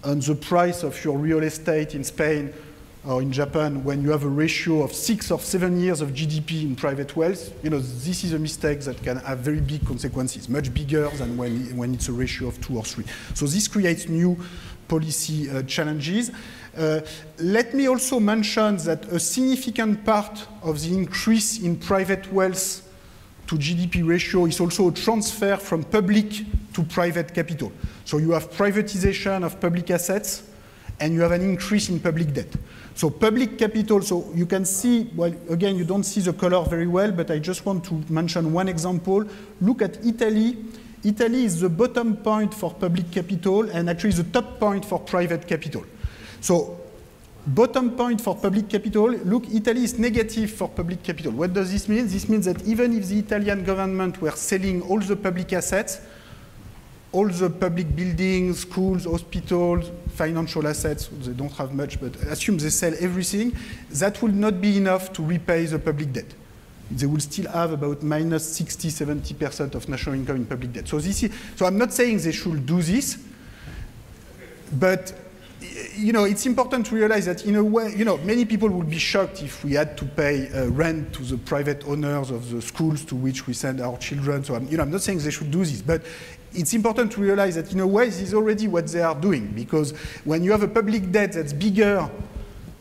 on the price of your real estate in Spain or in Japan, when you have a ratio of 6 or 7 years of GDP in private wealth, this is a mistake that can have very big consequences, much bigger than when it's a ratio of 2 or 3. So this creates new policy challenges. Let me also mention that a significant part of the increase in private wealth to GDP ratio is also a transfer from public to private capital. So you have privatization of public assets, and you have an increase in public debt. So public capital, so you can see, well, again, you don't see the color very well, but I just want to mention one example. Look at Italy. Italy is the bottom point for public capital, and actually the top point for private capital. So bottom point for public capital, look, Italy is negative for public capital. What does this mean? This means that even if the Italian government were selling all the public assets, all the public buildings, schools, hospitals, financial assets, they don't have much, but assume they sell everything, that will not be enough to repay the public debt. They will still have about minus 60, 70% of national income in public debt. So I'm not saying they should do this, but it's important to realize that in a way, many people would be shocked if we had to pay rent to the private owners of the schools to which we send our children. So I'm not saying they should do this, but it's important to realize that in a way, this is already what they are doing, because when you have a public debt that's bigger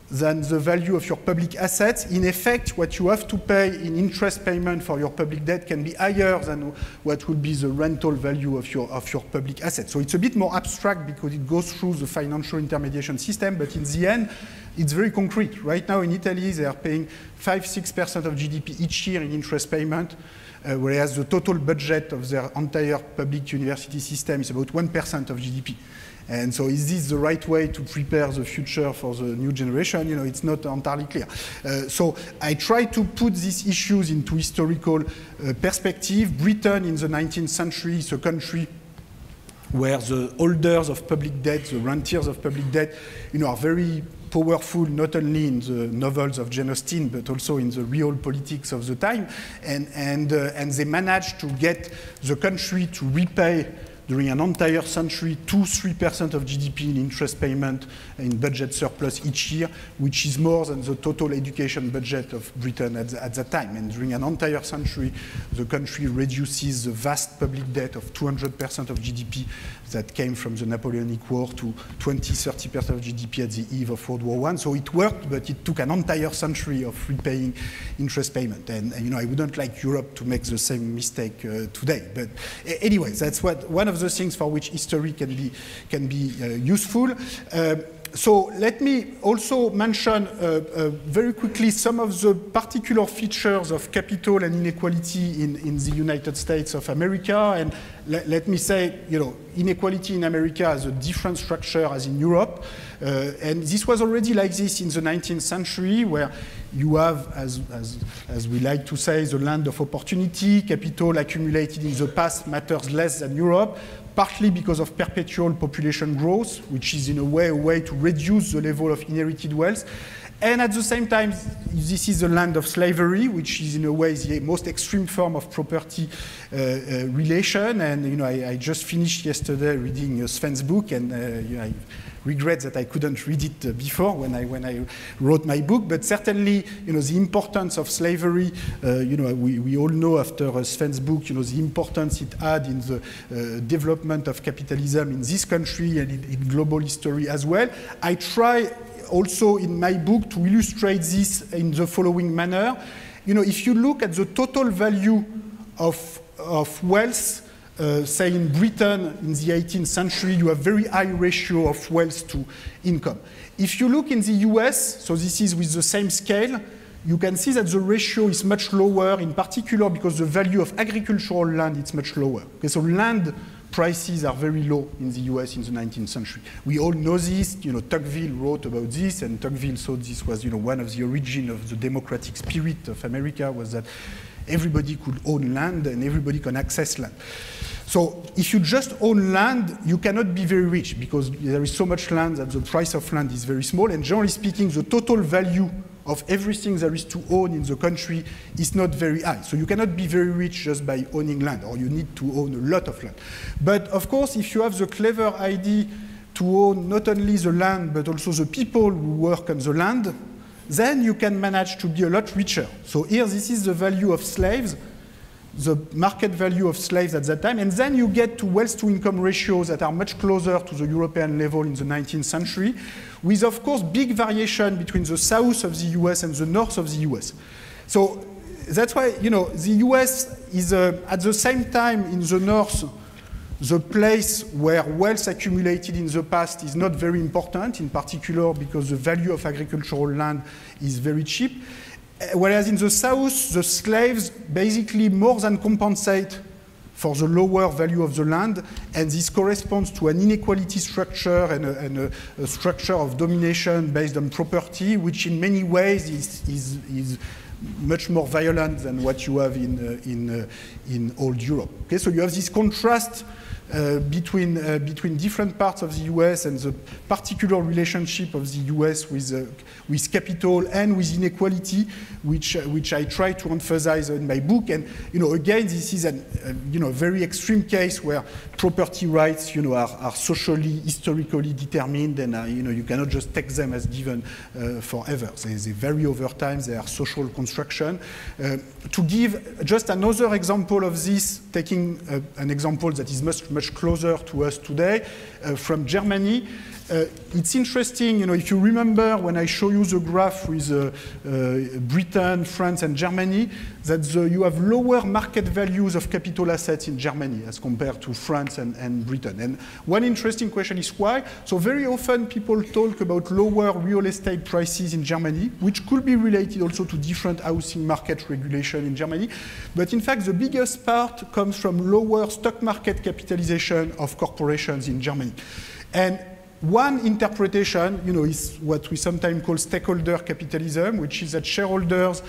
than the value of your public assets, in effect, what you have to pay in interest payment for your public debt can be higher than what would be the rental value of your public assets. So it's a bit more abstract because it goes through the financial intermediation system, but in the end, it's very concrete. Right now in Italy, they are paying 5-6% of GDP each year in interest payment, whereas the total budget of their entire public university system is about 1% of GDP. And so is this the right way to prepare the future for the new generation? It's not entirely clear. So I try to put these issues into historical perspective. Britain in the 19th century is a country where the holders of public debt, the rentiers of public debt, are very powerful, not only in the novels of Jane Austen, but also in the real politics of the time. And they managed to get the country to repay during an entire century, 2-3% of GDP in interest payment in budget surplus each year, which is more than the total education budget of Britain at that time. And during an entire century, the country reduces the vast public debt of 200% of GDP that came from the Napoleonic War to 20-30% of GDP at the eve of World War I. So it worked, but it took an entire century of repaying interest payment. And you know, I wouldn't like Europe to make the same mistake today. But anyway, that's one of the things for which history can be useful. So let me also mention very quickly some of the particular features of capital and inequality in the United States of America. And let me say, you know, inequality in America has a different structure as in Europe. And this was already like this in the 19th century, where you have, as we like to say, the land of opportunity. Capital accumulated in the past matters less than Europe, partly because of perpetual population growth, which is in a way to reduce the level of inherited wealth. And at the same time, this is the land of slavery, which is in a way the most extreme form of property relation. And you know, I just finished yesterday reading Sven's book, and you know, I regret that I couldn't read it before when I wrote my book. But certainly, you know, the importance of slavery. You know, we all know after Sven's book, you know, the importance it had in the development of capitalism in this country and in global history as well. I try also in my book to illustrate this in the following manner. You know, if you look at the total value of wealth, say in Britain in the 18th century, you have very high ratio of wealth to income. If you look in the US, so this is with the same scale, you can see that the ratio is much lower, in particular because the value of agricultural land is much lower. Okay, so land prices are very low in the US in the 19th century. We all know this. You know, Tocqueville wrote about this, and Tocqueville thought this was, you know, one of the origin of the democratic spirit of America, was that everybody could own land and everybody can access land. So if you just own land, you cannot be very rich because there is so much land that the price of land is very small. And generally speaking, the total value of everything there is to own in the country is not very high. So you cannot be very rich just by owning land, or you need to own a lot of land. But of course, if you have the clever idea to own not only the land, but also the people who work on the land, then you can manage to be a lot richer. So here, this is the value of slaves, the market value of slaves at that time, and then you get to wealth to income ratios that are much closer to the European level in the 19th century, with of course big variation between the south of the US and the north of the US. So that's why, you know, the US is at the same time in the north, the place where wealth accumulated in the past is not very important, in particular because the value of agricultural land is very cheap. Whereas in the south, the slaves basically more than compensate for the lower value of the land, and this corresponds to an inequality structure and a structure of domination based on property, which in many ways is much more violent than what you have in old Europe. Okay, so you have this contrast between different parts of the US and the particular relationship of the US with capital and with inequality, which I try to emphasize in my book. And you know, again, this is a very extreme case where property rights, you know, are socially, historically determined, and you know, you cannot just take them as given forever. They vary over time. They are social construction. To give just another example of this, taking an example that is much closer to us today, from Germany. It's interesting, you know, if you remember when I show you the graph with Britain, France, and Germany, that you have lower market values of capital assets in Germany as compared to France and Britain. And one interesting question is why. So very often people talk about lower real estate prices in Germany, which could be related also to different housing market regulation in Germany. But in fact, the biggest part comes from lower stock market capitalization of corporations in Germany. And one interpretation, you know, is what we sometimes call stakeholder capitalism, which is that shareholders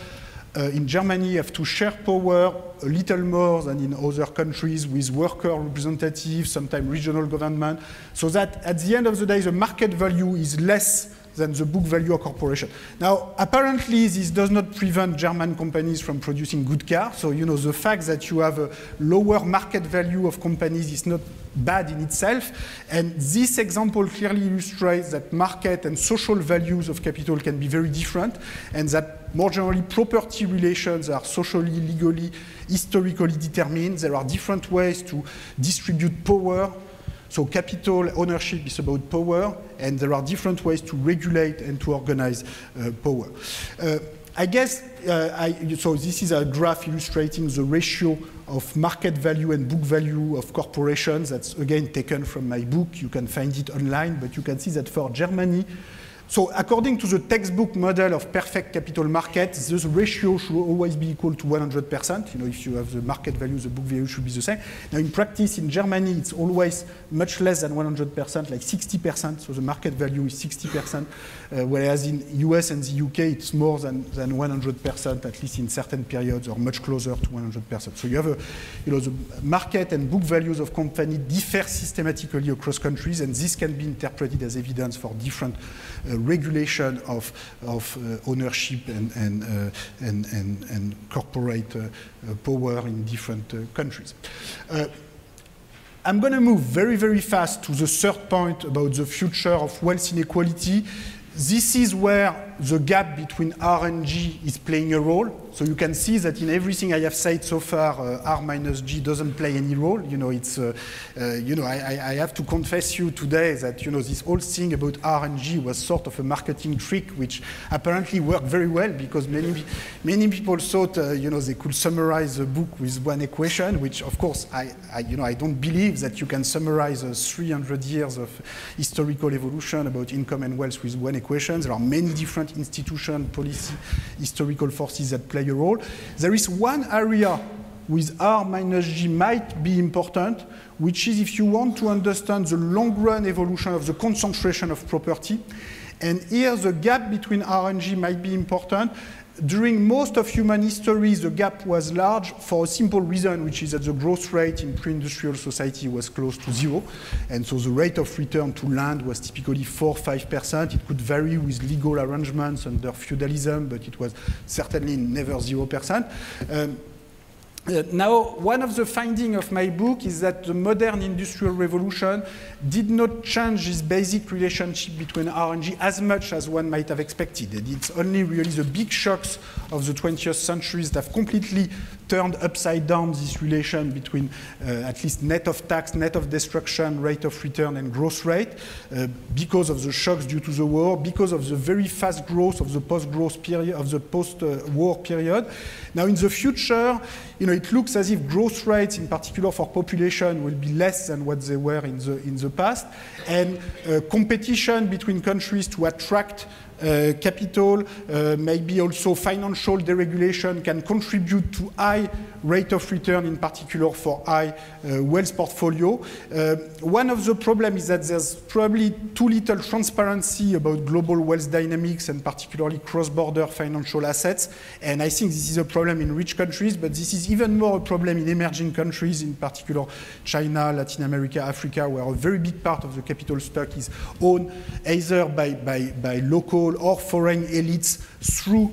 in Germany have to share power a little more than in other countries with worker representatives, sometimes regional government, so that at the end of the day, the market value is less than the book value of corporation. Now, apparently, this does not prevent German companies from producing good cars. So, the fact that you have a lower market value of companies is not bad in itself. And this example clearly illustrates that market and social values of capital can be very different, and that more generally property relations are socially, legally, historically determined. There are different ways to distribute power. So capital ownership is about power, and there are different ways to regulate and to organize power. I guess, so this is a graph illustrating the ratio of market value and book value of corporations. That's, again, taken from my book. You can find it online, but you can see that for Germany, so according to the textbook model of perfect capital market, this ratio should always be equal to 100%. If you have the market value, the book value should be the same. Now, in practice, in Germany, it's always much less than 100%, like 60%. So the market value is 60%, whereas in US and the UK, it's more than 100%, at least in certain periods, or much closer to 100%. So you have the market and book values of companies differ systematically across countries, and this can be interpreted as evidence for different regulation of ownership and corporate power in different countries. I'm going to move very, very fast to the third point about the future of wealth inequality. This is where the gap between R and G is playing a role. So you can see that in everything I have said so far, R minus G doesn't play any role. I have to confess you today that, this whole thing about R and G was sort of a marketing trick, which apparently worked very well, because many people thought, they could summarize the book with one equation, which, of course, I don't believe that you can summarize 300 years of historical evolution about income and wealth with one equation. There are many different institutions, policy, historical forces that play a role. There is one area with R minus G might be important, which is if you want to understand the long-run evolution of the concentration of property. And here the gap between R and G might be important. During most of human history, the gap was large for a simple reason, which is that the growth rate in pre-industrial society was close to 0. And so the rate of return to land was typically 4–5%. It could vary with legal arrangements under feudalism, but it was certainly never 0%. Now, one of the findings of my book is that the modern industrial revolution did not change this basic relationship between R and G as much as one might have expected. And it's only really the big shocks of the 20th century that have completely turned upside down this relation between at least net of tax, net of destruction, rate of return, and growth rate, because of the shocks due to the war, because of the very fast growth of the post-growth period, of the post-war period. Now, in the future, it looks as if growth rates, in particular for population, will be less than what they were in the past, and competition between countries to attract capital, maybe also financial deregulation can contribute to high rate of return, in particular for high wealth portfolio. One of the problems is that there's probably too little transparency about global wealth dynamics and particularly cross-border financial assets. And I think this is a problem in rich countries, but this is even more a problem in emerging countries, in particular China, Latin America, Africa, where a very big part of the capital stock is owned either by local or foreign elites through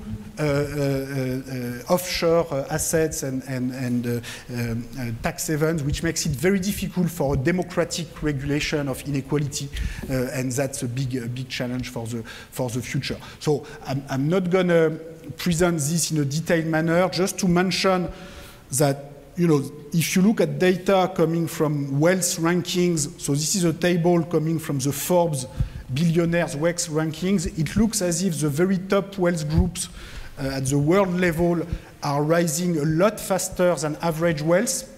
offshore assets and tax havens, which makes it very difficult for a democratic regulation of inequality, and that's a big challenge for the future. So I'm not going to present this in a detailed manner, just to mention that if you look at data coming from wealth rankings, so this is a table coming from the Forbes Billionaires Wealth Rankings, it looks as if the very top wealth groups at the world level are rising a lot faster than average wealth.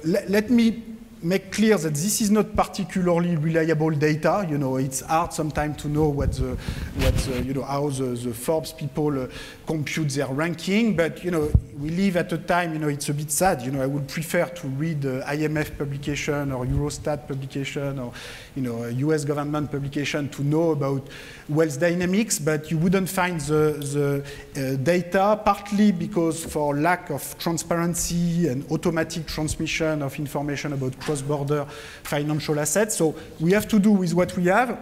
Let me make clear that this is not particularly reliable data. It's hard sometimes to know how the Forbes people compute their ranking. But we live at a time. It's a bit sad. I would prefer to read IMF publication or Eurostat publication or U.S. government publication to know about wealth dynamics. But you wouldn't find the data, partly because for lack of transparency and automatic transmission of information about cross-border financial assets. So we have to do with what we have.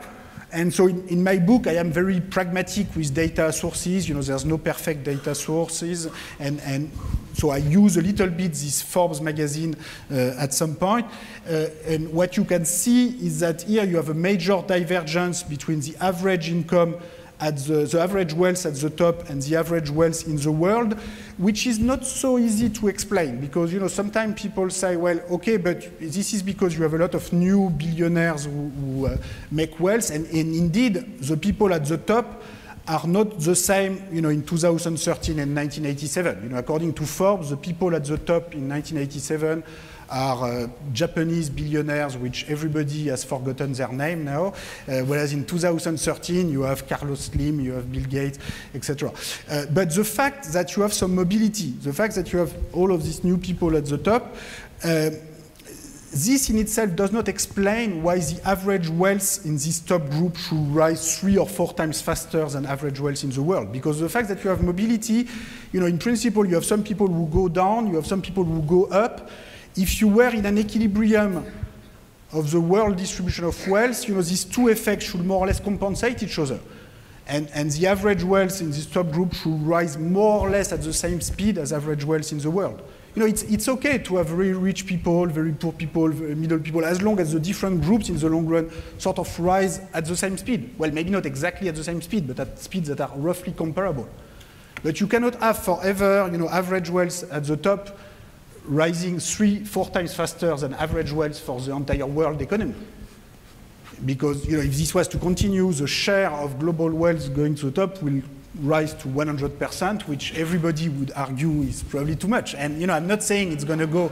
And so in my book, I am very pragmatic with data sources. There's no perfect data sources. And so I use a little bit this Forbes magazine at some point. And what you can see is that here you have a major divergence between the average income at the average wealth at the top and the average wealth in the world, which is not so easy to explain because, sometimes people say, well, okay, but this is because you have a lot of new billionaires who make wealth, and indeed, the people at the top are not the same, in 2013 and 1987. According to Forbes, the people at the top in 1987 are Japanese billionaires, which everybody has forgotten their name now, whereas in 2013 you have Carlos Slim, you have Bill Gates, etc. But the fact that you have some mobility, the fact that you have all of these new people at the top, this in itself does not explain why the average wealth in this top group should rise 3 or 4 times faster than average wealth in the world. Because the fact that you have mobility, in principle you have some people who go down, you have some people who go up. If you were in an equilibrium of the world distribution of wealth, these two effects should more or less compensate each other. And the average wealth in this top group should rise more or less at the same speed as average wealth in the world. It's okay to have very rich people, very poor people, middle people, as long as the different groups in the long run sort of rise at the same speed. Well, maybe not exactly at the same speed, but at speeds that are roughly comparable. But you cannot have forever, average wealth at the top rising 3-4 times faster than average wealth for the entire world economy. Because if this was to continue, the share of global wealth going to the top will rise to 100%, which everybody would argue is probably too much. And I'm not saying it's going to go.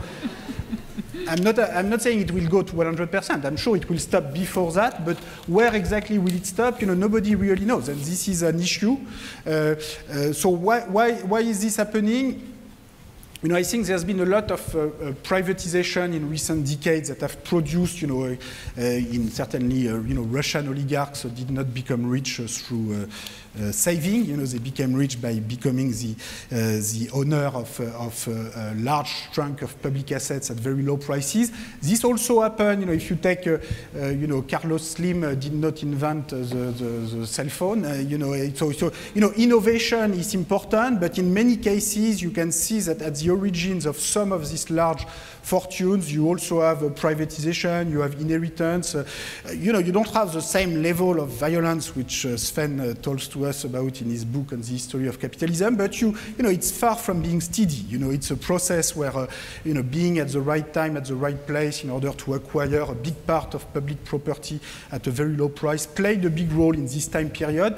I'm not saying it will go to 100%. I'm sure it will stop before that, but where exactly will it stop? Nobody really knows, and this is an issue. So why is this happening? I think there's been a lot of privatization in recent decades that have produced, in certainly, Russian oligarchs did not become rich through saving. They became rich by becoming the owner of a large chunk of public assets at very low prices. This also happened, if you take, Carlos Slim did not invent the cell phone. Innovation is important, but in many cases you can see that at the origins of some of these large fortunes, you also have privatization, you have inheritance. You don't have the same level of violence which Sven tells to us about in his book on the history of capitalism, but it's far from being steady. It's a process where being at the right time, at the right place in order to acquire a big part of public property at a very low price played a big role in this time period.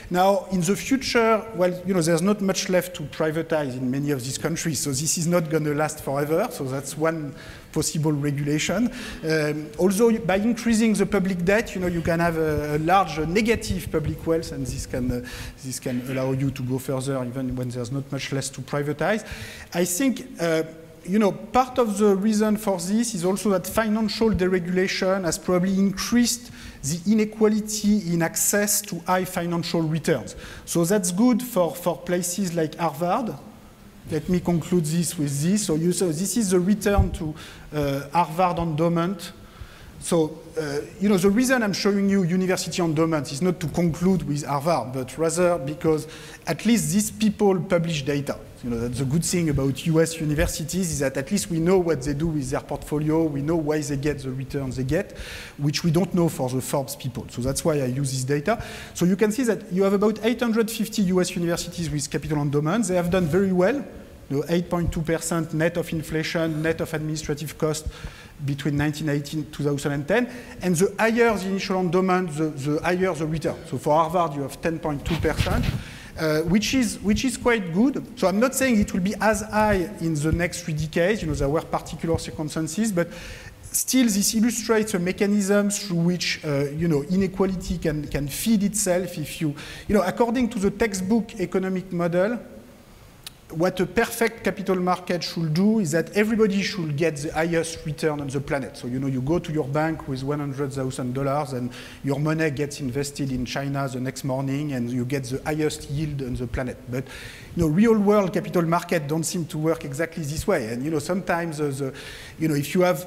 Now, in the future, well, there's not much left to privatize in many of these countries, so this is not going to last forever. So that's one possible regulation. Also, by increasing the public debt, you can have a large negative public wealth, and this can allow you to go further even when there's not much less to privatize. I think. Part of the reason for this is also that financial deregulation has probably increased the inequality in access to high financial returns. So that's good for places like Harvard. Let me conclude this with this. So this is the return to Harvard endowment. So, the reason I'm showing you university endowment is not to conclude with Harvard, but rather because at least these people publish data. That's the good thing about US universities is that at least we know what they do with their portfolio, we know why they get the returns they get, which we don't know for the Forbes people. So that's why I use this data. So you can see that you have about 850 US universities with capital endowments. They have done very well, 8.2% net of inflation, net of administrative cost between 1980 and 2010. And the higher the initial endowment, the higher the return. So for Harvard, you have 10.2%. Which is quite good. So I'm not saying it will be as high in the next 3 decades. There were particular circumstances, but still this illustrates a mechanism through which inequality can feed itself. If according to the textbook economic model, what a perfect capital market should do is that everybody should get the highest return on the planet. So, you go to your bank with $100,000 and your money gets invested in China the next morning and you get the highest yield on the planet. But, real world capital market don't seem to work exactly this way. And, sometimes, if you have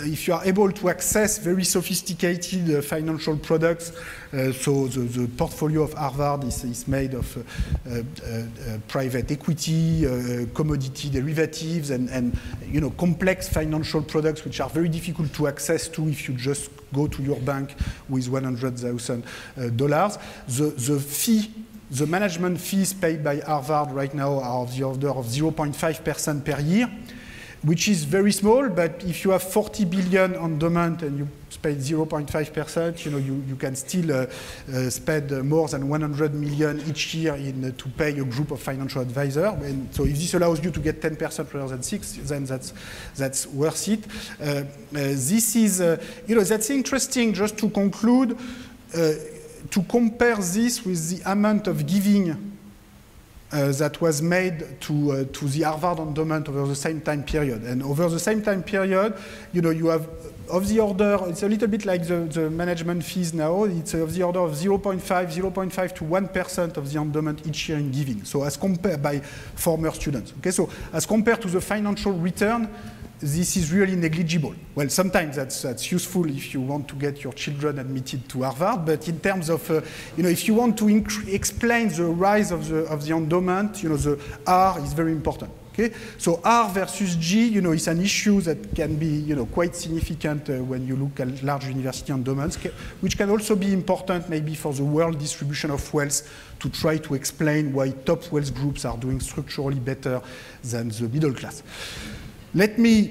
if you are able to access very sophisticated financial products, so the portfolio of Harvard is made of private equity, commodity derivatives, and complex financial products which are very difficult to access to if you just go to your bank with $100,000. The management fees paid by Harvard right now are of the order of 0.5% per year, which is very small, but if you have 40 billion endowment and you spend 0.5%, you can still spend more than 100 million each year to pay a group of financial advisors. And so if this allows you to get 10% rather than 6%, then that's worth it. This is, that's interesting. Just to conclude, to compare this with the amount of giving that was made to the Harvard endowment over the same time period. And over the same time period, you have of the order, it's a little bit like the management fees now, it's of the order of 0.5 to 1% of the endowment each year in giving. So as compared by former students. Okay, so as compared to the financial return, this is really negligible. Well, sometimes that's useful if you want to get your children admitted to Harvard, but in terms of, if you want to explain the rise of the endowment, the R is very important. Okay, so R versus G, is an issue that can be, quite significant when you look at large university endowments, which can also be important maybe for the world distribution of wealth to try to explain why top wealth groups are doing structurally better than the middle class. Let me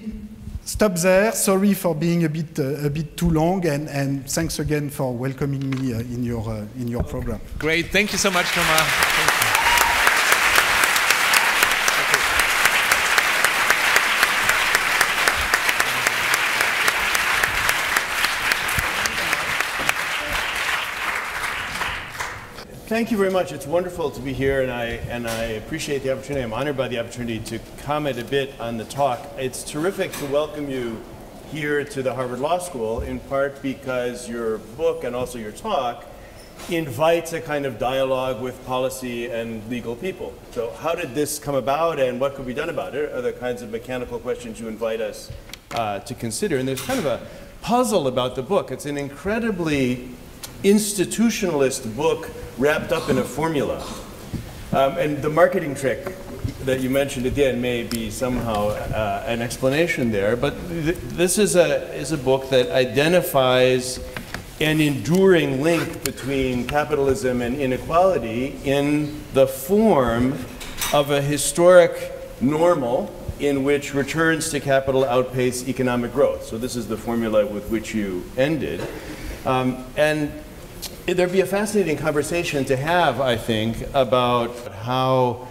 stop there. Sorry for being a bit too long, and thanks again for welcoming me in your program. Great, thank you so much, Thomas. Thank you very much. It's wonderful to be here, and I appreciate the opportunity. I'm honored by the opportunity to comment a bit on the talk. It's terrific to welcome you here to the Harvard Law School, in part because your book and also your talk invites a kind of dialogue with policy and legal people. So how did this come about, and what could be done about it are the kinds of mechanical questions you invite us to consider. And there's kind of a puzzle about the book. It's an incredibly institutionalist book wrapped up in a formula. And the marketing trick that you mentioned at the end may be somehow an explanation there, but this is a book that identifies an enduring link between capitalism and inequality in the form of a historic normal in which returns to capital outpace economic growth. So this is the formula with which you ended. And there'd be a fascinating conversation to have, I think, about how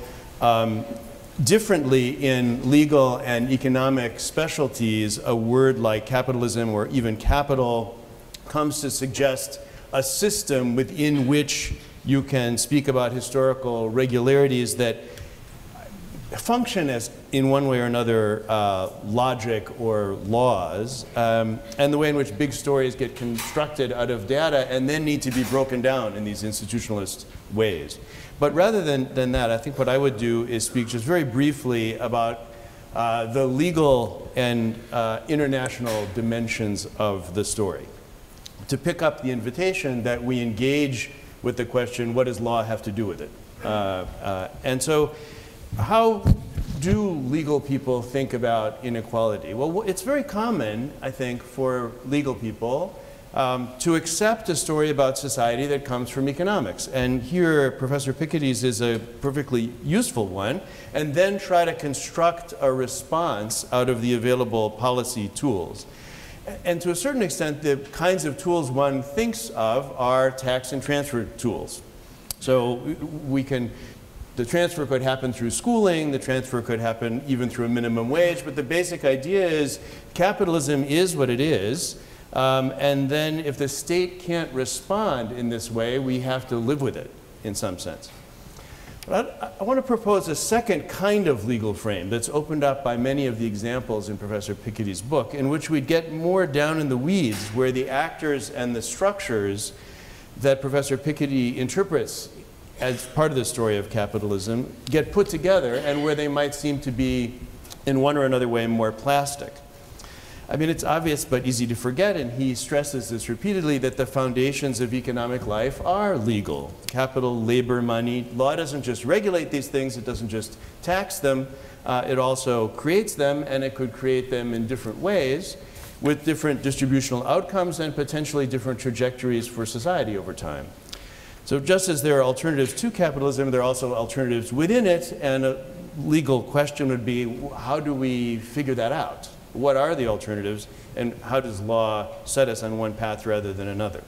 differently in legal and economic specialties a word like capitalism or even capital comes to suggest a system within which you can speak about historical regularities that function as, in one way or another, logic or laws, and the way in which big stories get constructed out of data and then need to be broken down in these institutionalist ways. But rather than that, I think what I would do is speak just very briefly about the legal and international dimensions of the story. To pick up the invitation that we engage with the question, what does law have to do with it? And so, how do legal people think about inequality? Well, it's very common, I think, for legal people to accept a story about society that comes from economics. And here, Professor Piketty's is a perfectly useful one, and then try to construct a response out of the available policy tools. And to a certain extent, the kinds of tools one thinks of are tax and transfer tools. So the transfer could happen through schooling, the transfer could happen even through a minimum wage, but the basic idea is capitalism is what it is, and then if the state can't respond in this way, we have to live with it in some sense. But I want to propose a second kind of legal frame that's opened up by many of the examples in Professor Piketty's book, in which we get more down in the weeds, where the actors and the structures that Professor Piketty interprets as part of the story of capitalism get put together, and where they might seem to be, in one or another way, more plastic. I mean, it's obvious but easy to forget, and he stresses this repeatedly, that the foundations of economic life are legal. Capital, labor, money. Law doesn't just regulate these things, it doesn't just tax them, it also creates them, and it could create them in different ways with different distributional outcomes and potentially different trajectories for society over time. So just as there are alternatives to capitalism, there are also alternatives within it, and a legal question would be, how do we figure that out? What are the alternatives, and how does law set us on one path rather than another?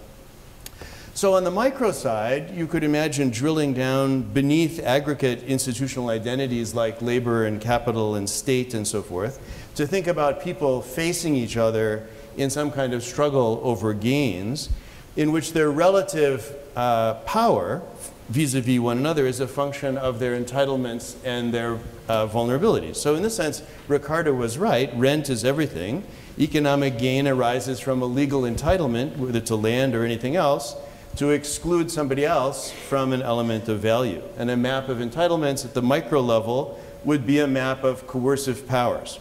So on the micro side, you could imagine drilling down beneath aggregate institutional identities like labor and capital and state and so forth, to think about people facing each other in some kind of struggle over gains, in which their relative power vis-a-vis one another is a function of their entitlements and their vulnerabilities. So in this sense, Ricardo was right. Rent is everything. Economic gain arises from a legal entitlement, whether to land or anything else, to exclude somebody else from an element of value. And a map of entitlements at the micro level would be a map of coercive powers.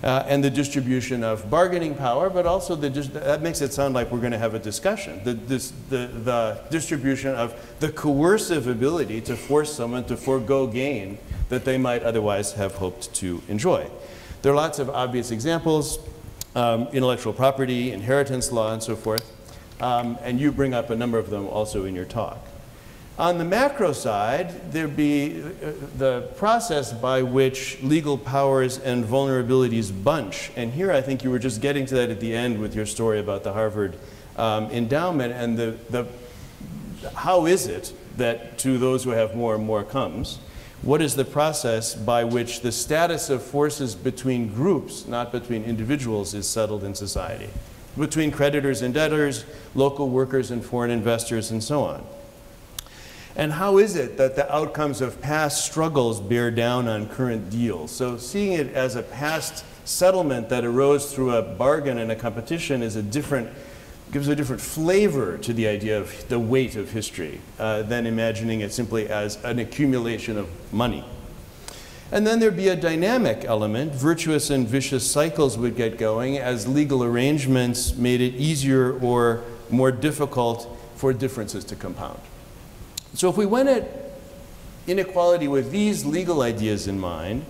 And the distribution of bargaining power, but also that makes it sound like we're going to have a discussion. The distribution of the coercive ability to force someone to forego gain that they might otherwise have hoped to enjoy. There are lots of obvious examples, intellectual property, inheritance law, and so forth. And you bring up a number of them also in your talk. On the macro side, there'd be the process by which legal powers and vulnerabilities bunch. And here I think you were just getting to that at the end with your story about the Harvard endowment, and how is it that to those who have more and more comes? What is the process by which the status of forces between groups, not between individuals, is settled in society? Between creditors and debtors, local workers and foreign investors, and so on. And how is it that the outcomes of past struggles bear down on current deals? So seeing it as a past settlement that arose through a bargain and a competition is gives a different flavor to the idea of the weight of history than imagining it simply as an accumulation of money. And then there'd be a dynamic element. Virtuous and vicious cycles would get going as legal arrangements made it easier or more difficult for differences to compound. So if we went at inequality with these legal ideas in mind,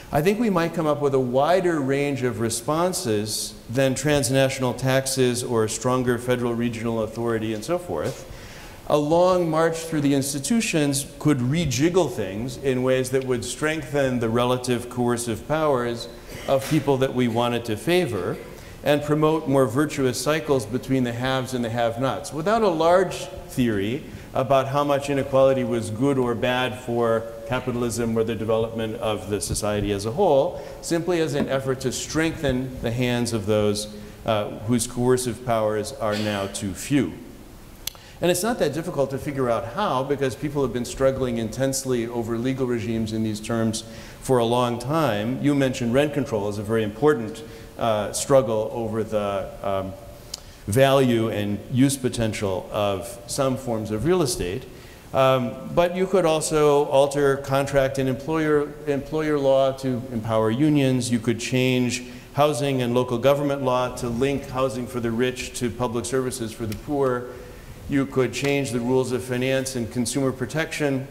I think we might come up with a wider range of responses than transnational taxes or stronger federal regional authority and so forth. A long march through the institutions could rejiggle things in ways that would strengthen the relative coercive powers of people that we wanted to favor and promote more virtuous cycles between the haves and the have-nots. Without a large theory about how much inequality was good or bad for capitalism or the development of the society as a whole, simply as an effort to strengthen the hands of those whose coercive powers are now too few. And it's not that difficult to figure out how, because people have been struggling intensely over legal regimes in these terms for a long time. You mentioned rent control as a very important struggle over the value and use potential of some forms of real estate. But you could also alter contract and employer law to empower unions. You could change housing and local government law to link housing for the rich to public services for the poor. You could change the rules of finance and consumer protection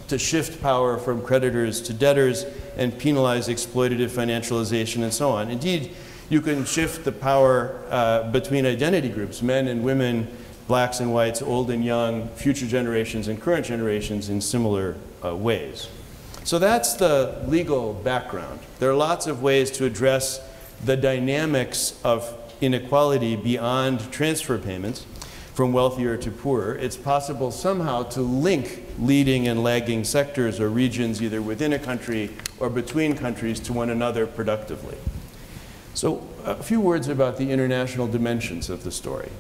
to shift power from creditors to debtors and penalize exploitative financialization and so on. Indeed, you can shift the power between identity groups, men and women, blacks and whites, old and young, future generations and current generations in similar ways. So that's the legal background. There are lots of ways to address the dynamics of inequality beyond transfer payments from wealthier to poorer. It's possible somehow to link leading and lagging sectors or regions either within a country or between countries to one another productively. So a few words about the international dimensions of the story.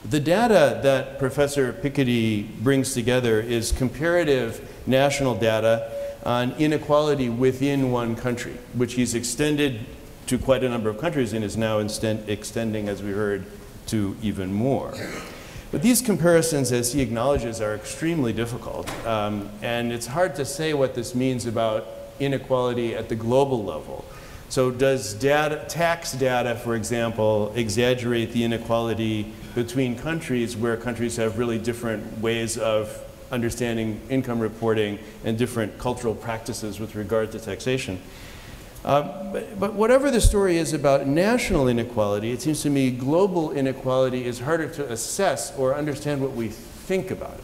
The data that Professor Piketty brings together is comparative national data on inequality within one country, which he's extended to quite a number of countries and is now extending, as we heard, to even more. But these comparisons, as he acknowledges, are extremely difficult. And it's hard to say what this means about inequality at the global level. So does tax data, for example, exaggerate the inequality between countries where countries have really different ways of understanding income reporting and different cultural practices with regard to taxation? But whatever the story is about national inequality, it seems to me global inequality is harder to assess or understand what we think about it.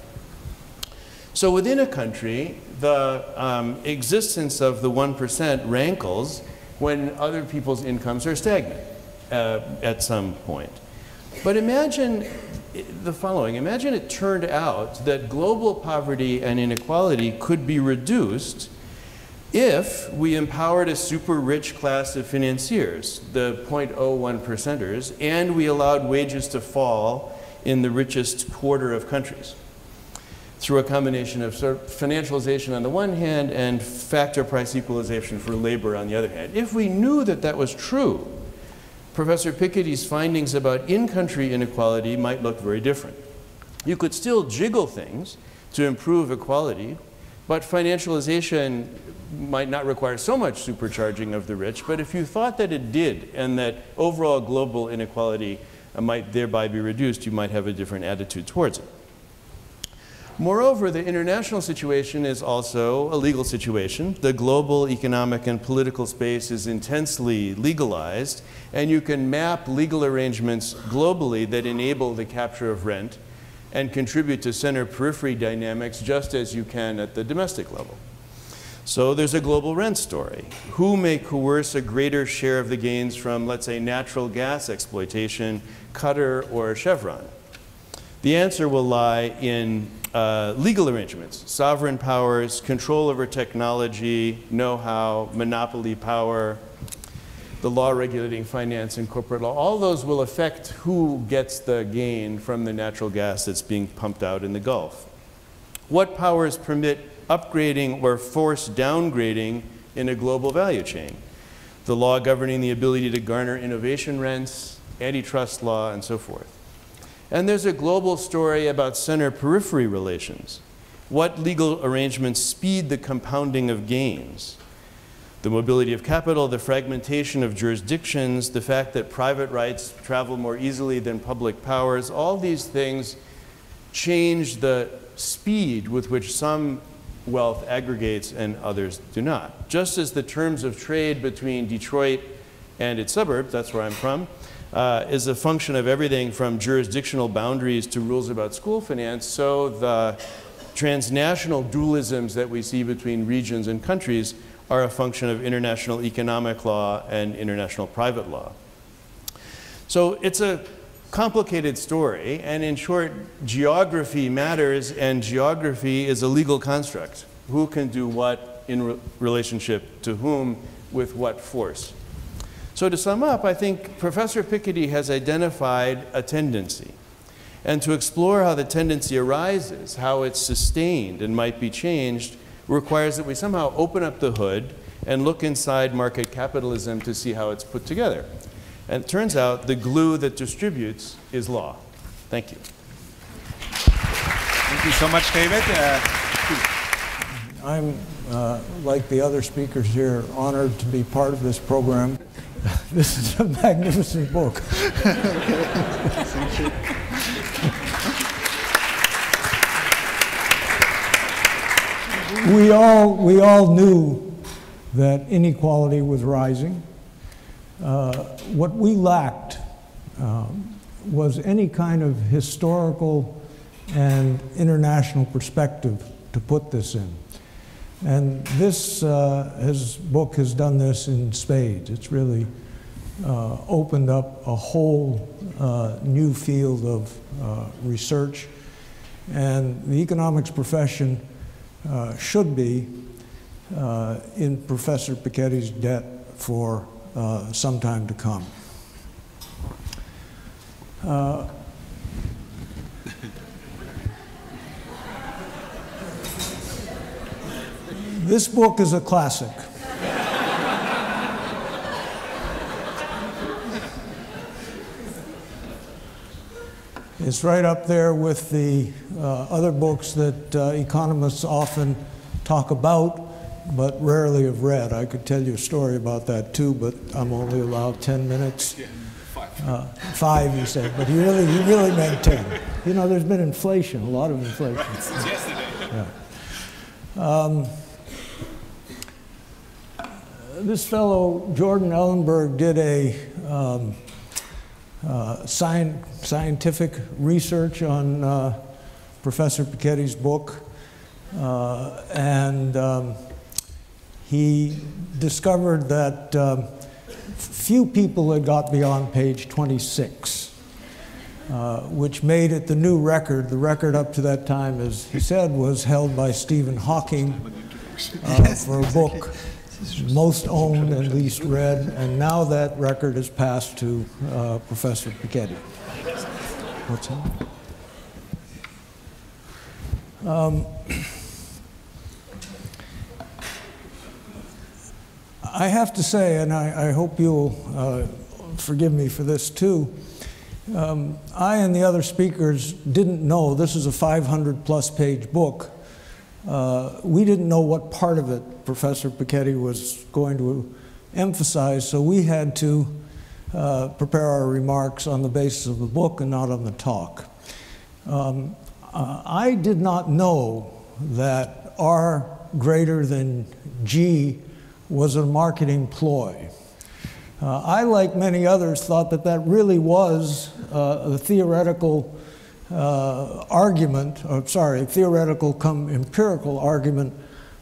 So within a country, the existence of the 1% rankles when other people's incomes are stagnant at some point. But imagine the following. Imagine it turned out that global poverty and inequality could be reduced if we empowered a super rich class of financiers, the 0.01%ers, and we allowed wages to fall in the richest quarter of countries through a combination of sort of financialization on the one hand and factor price equalization for labor on the other hand. If we knew that that was true, Professor Piketty's findings about in-country inequality might look very different. You could still jiggle things to improve equality, but financialization might not require so much supercharging of the rich, but if you thought that it did and that overall global inequality might thereby be reduced, you might have a different attitude towards it. Moreover, the international situation is also a legal situation. The global economic and political space is intensely legalized, and you can map legal arrangements globally that enable the capture of rent and contribute to center-periphery dynamics just as you can at the domestic level. So there's a global rent story. Who may coerce a greater share of the gains from, let's say, natural gas exploitation, Qatar or Chevron? The answer will lie in legal arrangements, sovereign powers, control over technology, know-how, monopoly power, the law regulating finance and corporate law. All those will affect who gets the gain from the natural gas that's being pumped out in the Gulf. What powers permit upgrading or force downgrading in a global value chain? The law governing the ability to garner innovation rents, antitrust law, and so forth. And there's a global story about center-periphery relations. What legal arrangements speed the compounding of gains? The mobility of capital, the fragmentation of jurisdictions, the fact that private rights travel more easily than public powers, all these things change the speed with which some wealth aggregates and others do not. Just as the terms of trade between Detroit and its suburbs, that's where I'm from, is a function of everything from jurisdictional boundaries to rules about school finance, so the transnational dualisms that we see between regions and countries are a function of international economic law and international private law. So it's a complicated story, and in short, geography matters, and geography is a legal construct. Who can do what in relationship to whom with what force? So to sum up, I think Professor Piketty has identified a tendency. And to explore how the tendency arises, how it's sustained and might be changed, requires that we somehow open up the hood and look inside market capitalism to see how it's put together. And it turns out the glue that distributes is law. Thank you. Thank you so much, David. I'm, like the other speakers here, honored to be part of this program. This is a magnificent book. Thank you. We all knew that inequality was rising. What we lacked was any kind of historical and international perspective to put this in. And this book has done this in spades. It's really opened up a whole new field of research. And the economics profession should be in Professor Piketty's debt for some time to come. This book is a classic. It's right up there with the other books that economists often talk about but rarely have read. I could tell you a story about that too, but I'm only allowed 10 minutes. Yeah, 5. 5, you said, but he really meant 10. You know, there's been inflation, a lot of inflation. Since yesterday. Yeah. This fellow, Jordan Ellenberg, did a scientific research on Professor Piketty's book, and he discovered that few people had got beyond page 26, which made it the new record. The record up to that time, as he said, was held by Stephen Hawking for a book most owned and least read, and now that record is passed to Professor Piketty. What's that? I have to say, and I hope you'll forgive me for this too, I and the other speakers didn't know, this is a 500-plus page book, we didn't know what part of it Professor Piketty was going to emphasize, so we had to prepare our remarks on the basis of the book and not on the talk. I did not know that R greater than G was a marketing ploy. I, like many others, thought that that really was a theoretical argument, or sorry, theoretical come empirical argument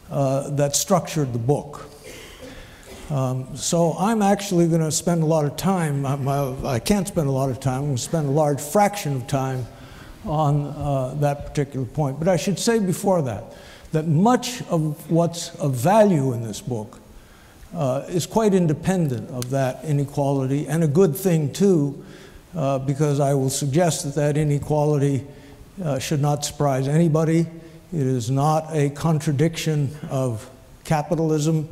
that structured the book. So I'm actually going to spend a lot of time, I can't spend a lot of time, I'm going to spend a large fraction of time on that particular point. But I should say before that, that much of what's of value in this book is quite independent of that inequality, and a good thing too, because I will suggest that that inequality should not surprise anybody. It is not a contradiction of capitalism.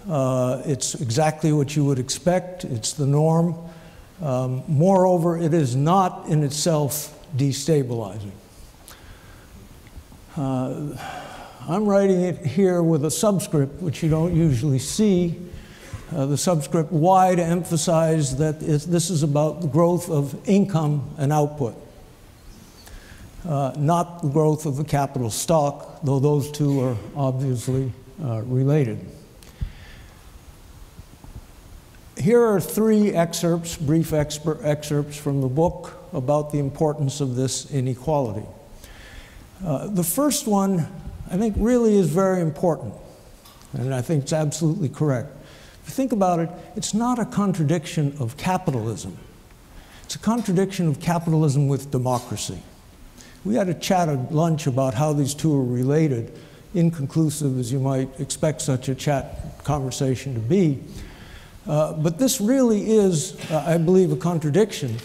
It's exactly what you would expect. It's the norm. Moreover, it is not in itself destabilizing. I'm writing it here with a subscript, which you don't usually see. The subscript Y to emphasize that this is about the growth of income and output, not the growth of the capital stock, though those two are obviously related. Here are 3 excerpts, brief excerpts from the book about the importance of this inequality. The first one, I think, really is very important, and I think it's absolutely correct. If you think about it, it's not a contradiction of capitalism. It's a contradiction of capitalism with democracy. We had a chat at lunch about how these two are related, inconclusive as you might expect such a conversation to be. But this really is, I believe, a contradiction,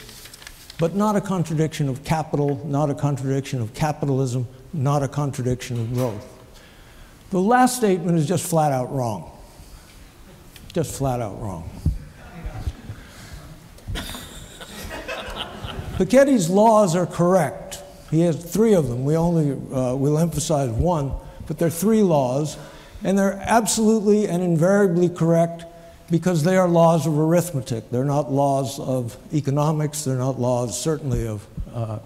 but not a contradiction of capital, not a contradiction of capitalism, not a contradiction of growth. The last statement is just flat out wrong. Just flat out wrong. Piketty's laws are correct. He has 3 of them. We only will emphasize 1, but there are 3 laws, and they're absolutely and invariably correct because they are laws of arithmetic. They're not laws of economics. They're not laws, certainly, of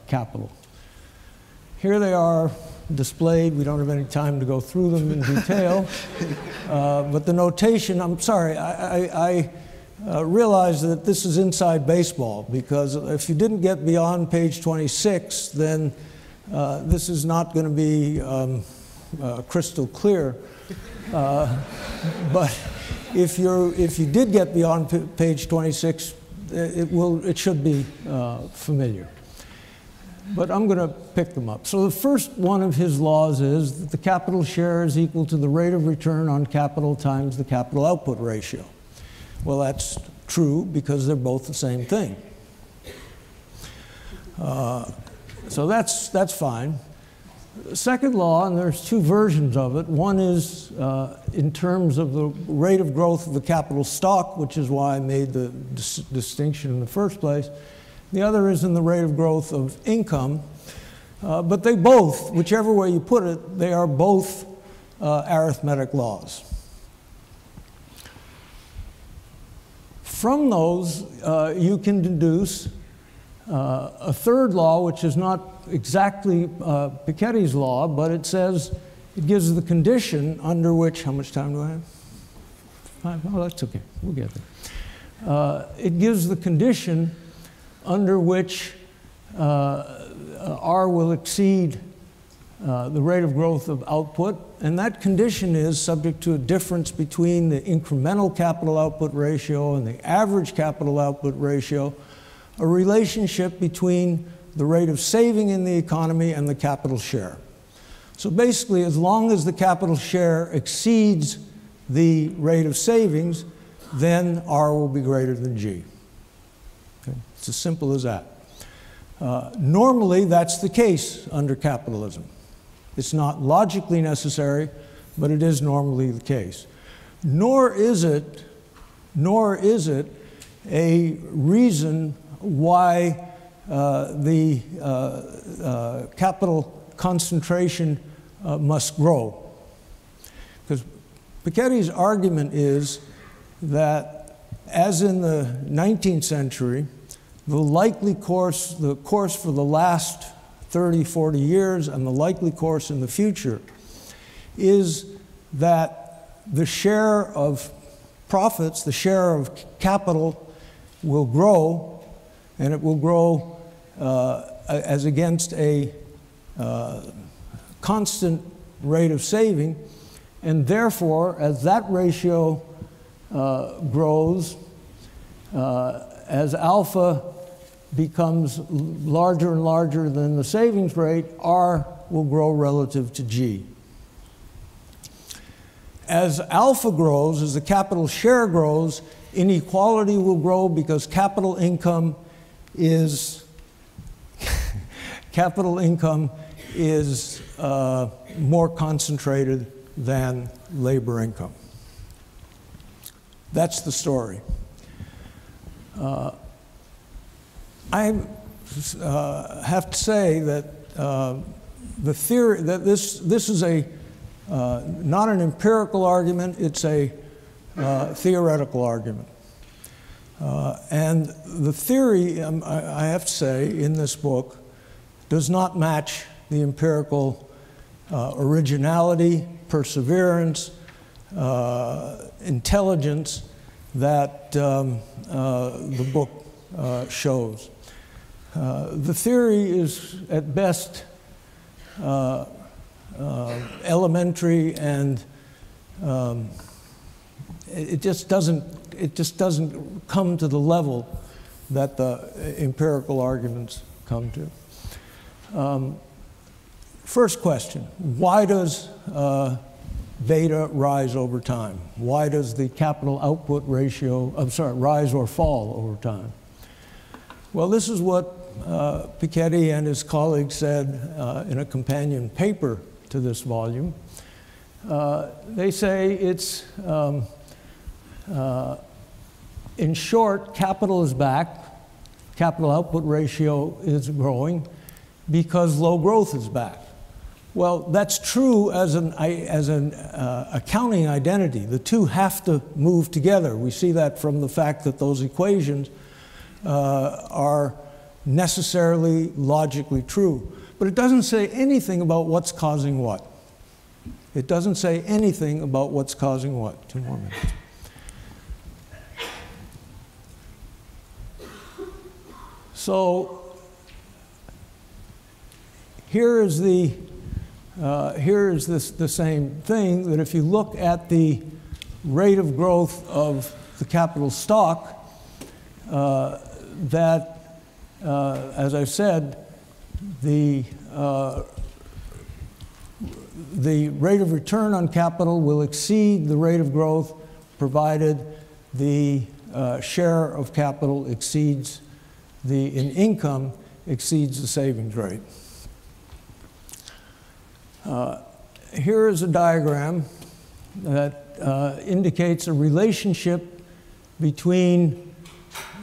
capital. Here they are displayed. We don't have any time to go through them in detail. But the notation, I'm sorry, I realize that this is inside baseball, because if you didn't get beyond page 26, then this is not going to be crystal clear. But if you did get beyond page 26, it should be familiar. But I'm going to pick them up. So the first one of his laws is that the capital share is equal to the rate of return on capital times the capital output ratio. Well, that's true because they're both the same thing. So that's fine. The second law, and there's 2 versions of it. One is in terms of the rate of growth of the capital stock, which is why I made the distinction in the first place. The other is in the rate of growth of income. But they both, whichever way you put it, they are both arithmetic laws. From those, you can deduce a third law, which is not exactly Piketty's law, but it says, it gives the condition under which, how much time do I have? 5? Oh, that's okay, we'll get there. It gives the condition under which R will exceed the rate of growth of output, and that condition is subject to a difference between the incremental capital output ratio and the average capital output ratio, a relationship between the rate of saving in the economy and the capital share. So basically, as long as the capital share exceeds the rate of savings, then R will be greater than G. Okay? It's as simple as that. Normally, that's the case under capitalism. It's not logically necessary, but it is normally the case. Nor is it a reason why the capital concentration must grow. Because Piketty's argument is that, as in the 19th century, the course for the last 30, 40 years and the likely course in the future is that the share of profits, the share of capital will grow, and it will grow as against a constant rate of saving, and therefore, as that ratio grows, as alpha becomes larger and larger than the savings rate, R will grow relative to G. As alpha grows, as the capital share grows, inequality will grow because capital income is more concentrated than labor income. That's the story. I have to say that the theory that this is a not an empirical argument, it's a theoretical argument. And the theory, I have to say, in this book does not match the empirical originality, perseverance, intelligence that the book shows. The theory is at best elementary, and it just doesn't come to the level that the empirical arguments come to. First question: why does beta rise over time? Why does the capital output ratio, rise or fall over time? Well, this is what Piketty and his colleagues said in a companion paper to this volume. They say it's, in short, capital is back, capital output ratio is growing because low growth is back. Well, that's true as an accounting identity. The two have to move together. We see that from the fact that those equations are necessarily logically true. But it doesn't say anything about what's causing what. It doesn't say anything about what's causing what. 2 more minutes. So here is the same thing, that if you look at the rate of growth of the capital stock, as I said, the rate of return on capital will exceed the rate of growth provided the share of capital exceeds in income exceeds the savings rate. Here is a diagram that indicates a relationship between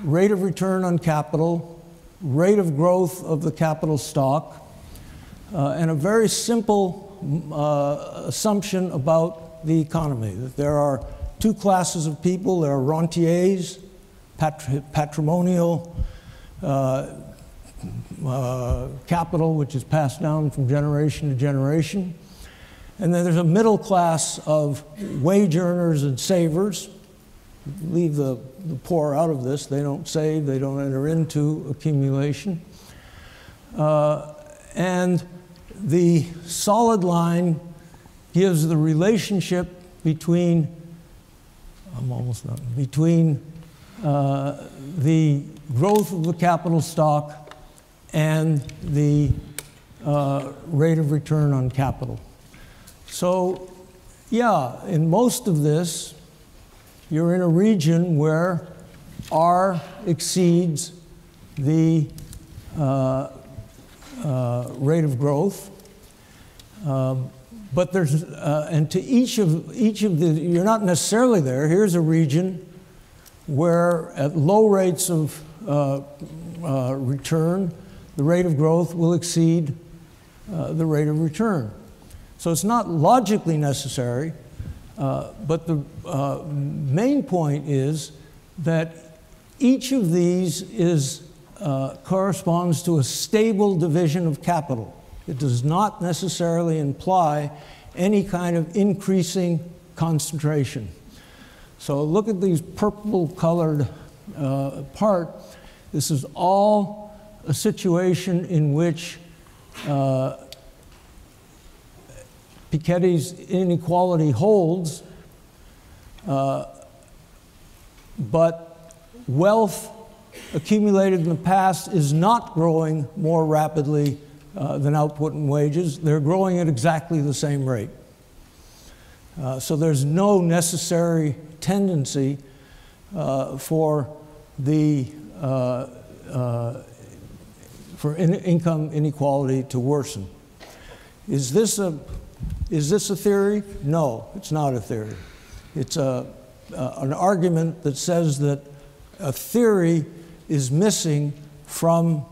rate of return on capital, rate of growth of the capital stock, and a very simple assumption about the economy, that there are two classes of people. There are rentiers, patrimonial capital, which is passed down from generation to generation. And then there's a middle class of wage earners and savers. Leave the poor out of this. They don't save, they don't enter into accumulation. And the solid line gives the relationship between, I'm almost done, between the growth of the capital stock and the rate of return on capital. So, yeah, in most of this, you're in a region where R exceeds the rate of growth. But there's, and to each of the, you're not necessarily there. Here's a region where at low rates of return, the rate of growth will exceed the rate of return. So it's not logically necessary, but the main point is that each of these is, corresponds to a stable division of capital. It does not necessarily imply any kind of increasing concentration. So look at these purple-colored part. This is all a situation in which Piketty's inequality holds, but wealth accumulated in the past is not growing more rapidly than output and wages. They're growing at exactly the same rate. So there's no necessary tendency for the income inequality to worsen. Is this a theory? No, it's not a theory. It's an argument that says that a theory is missing from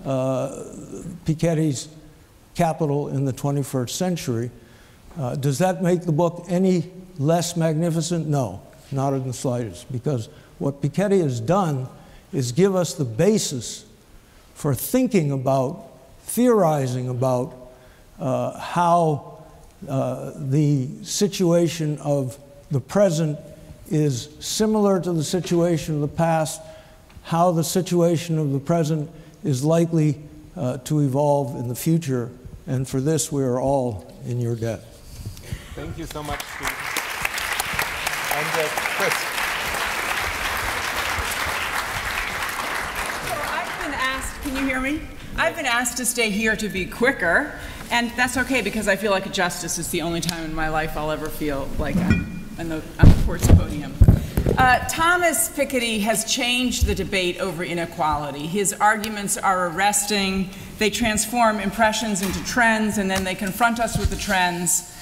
Piketty's Capital in the 21st century. Does that make the book any less magnificent? No, not in the slightest, because what Piketty has done is give us the basis for thinking about, theorizing about how the situation of the present is similar to the situation of the past, how the situation of the present is likely to evolve in the future, and for this we are all in your debt. Thank you so much, Steve. And Chris. So I've been asked, can you hear me? I've been asked to stay here to be quicker, and that's okay because I feel like a justice is the only time in my life I'll ever feel like I'm on the court's podium. Thomas Piketty has changed the debate over inequality. His arguments are arresting. They transform impressions into trends, and then they confront us with the trends.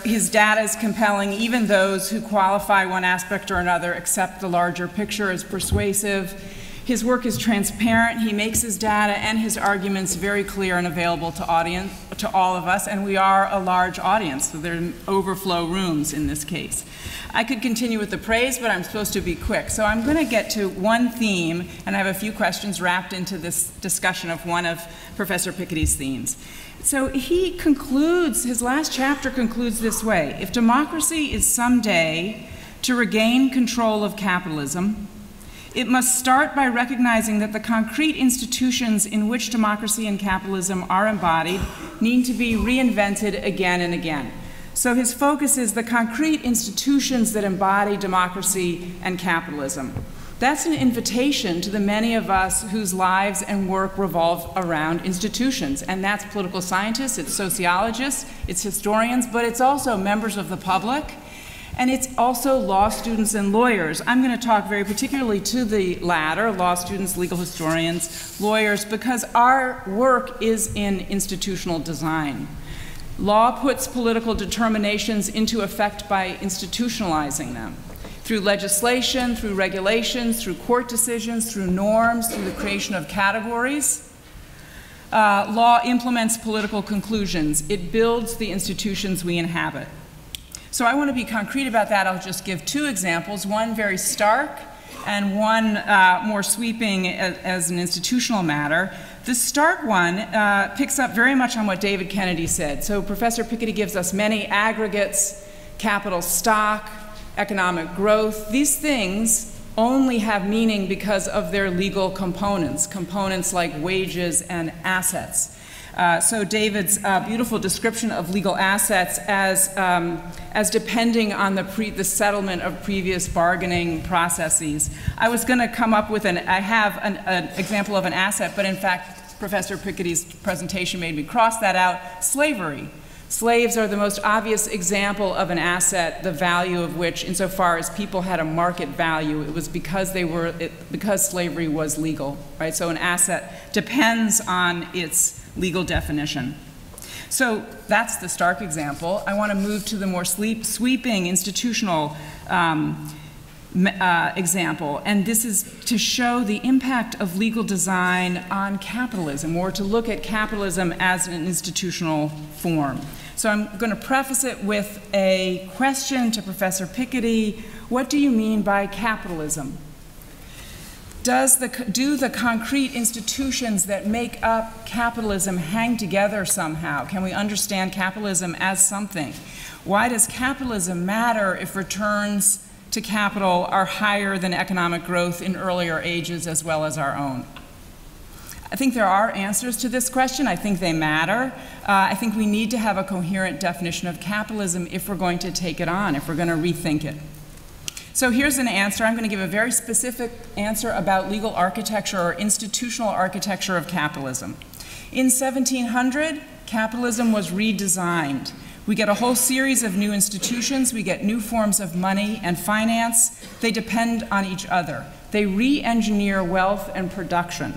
His data is compelling. Even those who qualify one aspect or another accept the larger picture as persuasive. His work is transparent. He makes his data and his arguments very clear and available to all of us, and we are a large audience, so there are overflow rooms in this case. I could continue with the praise, but I'm supposed to be quick. So I'm going to get to one theme, and I have a few questions wrapped into this discussion of one of Professor Piketty's themes. So he concludes, his last chapter concludes this way: if democracy is someday to regain control of capitalism, it must start by recognizing that the concrete institutions in which democracy and capitalism are embodied need to be reinvented again and again. So his focus is the concrete institutions that embody democracy and capitalism. That's an invitation to the many of us whose lives and work revolve around institutions, and that's political scientists, it's sociologists, it's historians, but it's also members of the public, and it's also law students and lawyers. I'm going to talk very particularly to the latter, law students, legal historians, lawyers, because our work is in institutional design. Law puts political determinations into effect by institutionalizing them through legislation, through regulations, through court decisions, through norms, through the creation of categories. law implements political conclusions. It builds the institutions we inhabit. So I want to be concrete about that. I'll just give two examples, one very stark and one more sweeping as an institutional matter. The stark one picks up very much on what David Kennedy said. So Professor Piketty gives us many aggregates, capital stock, economic growth. These things only have meaning because of their legal components, components like wages and assets. So David's beautiful description of legal assets as depending on the settlement of previous bargaining processes. I was going to come up with I have an example of an asset, but in fact, Professor Piketty's presentation made me cross that out. Slavery. Slaves are the most obvious example of an asset, the value of which, insofar as people had a market value, it was because because slavery was legal, right? So an asset depends on its legal definition. So that's the stark example. I want to move to the more sweeping institutional example, and this is to show the impact of legal design on capitalism, or to look at capitalism as an institutional form. So I'm going to preface it with a question to Professor Piketty. What do you mean by capitalism? Do the concrete institutions that make up capitalism hang together somehow? Can we understand capitalism as something? Why does capitalism matter if returns to capital are higher than economic growth in earlier ages as well as our own? I think there are answers to this question. I think they matter. I think we need to have a coherent definition of capitalism if we're going to take it on, if we're going to rethink it. So here's an answer. I'm going to give a very specific answer about legal architecture or institutional architecture of capitalism. In 1700, capitalism was redesigned. We get a whole series of new institutions. We get new forms of money and finance. They depend on each other. They re-engineer wealth and production.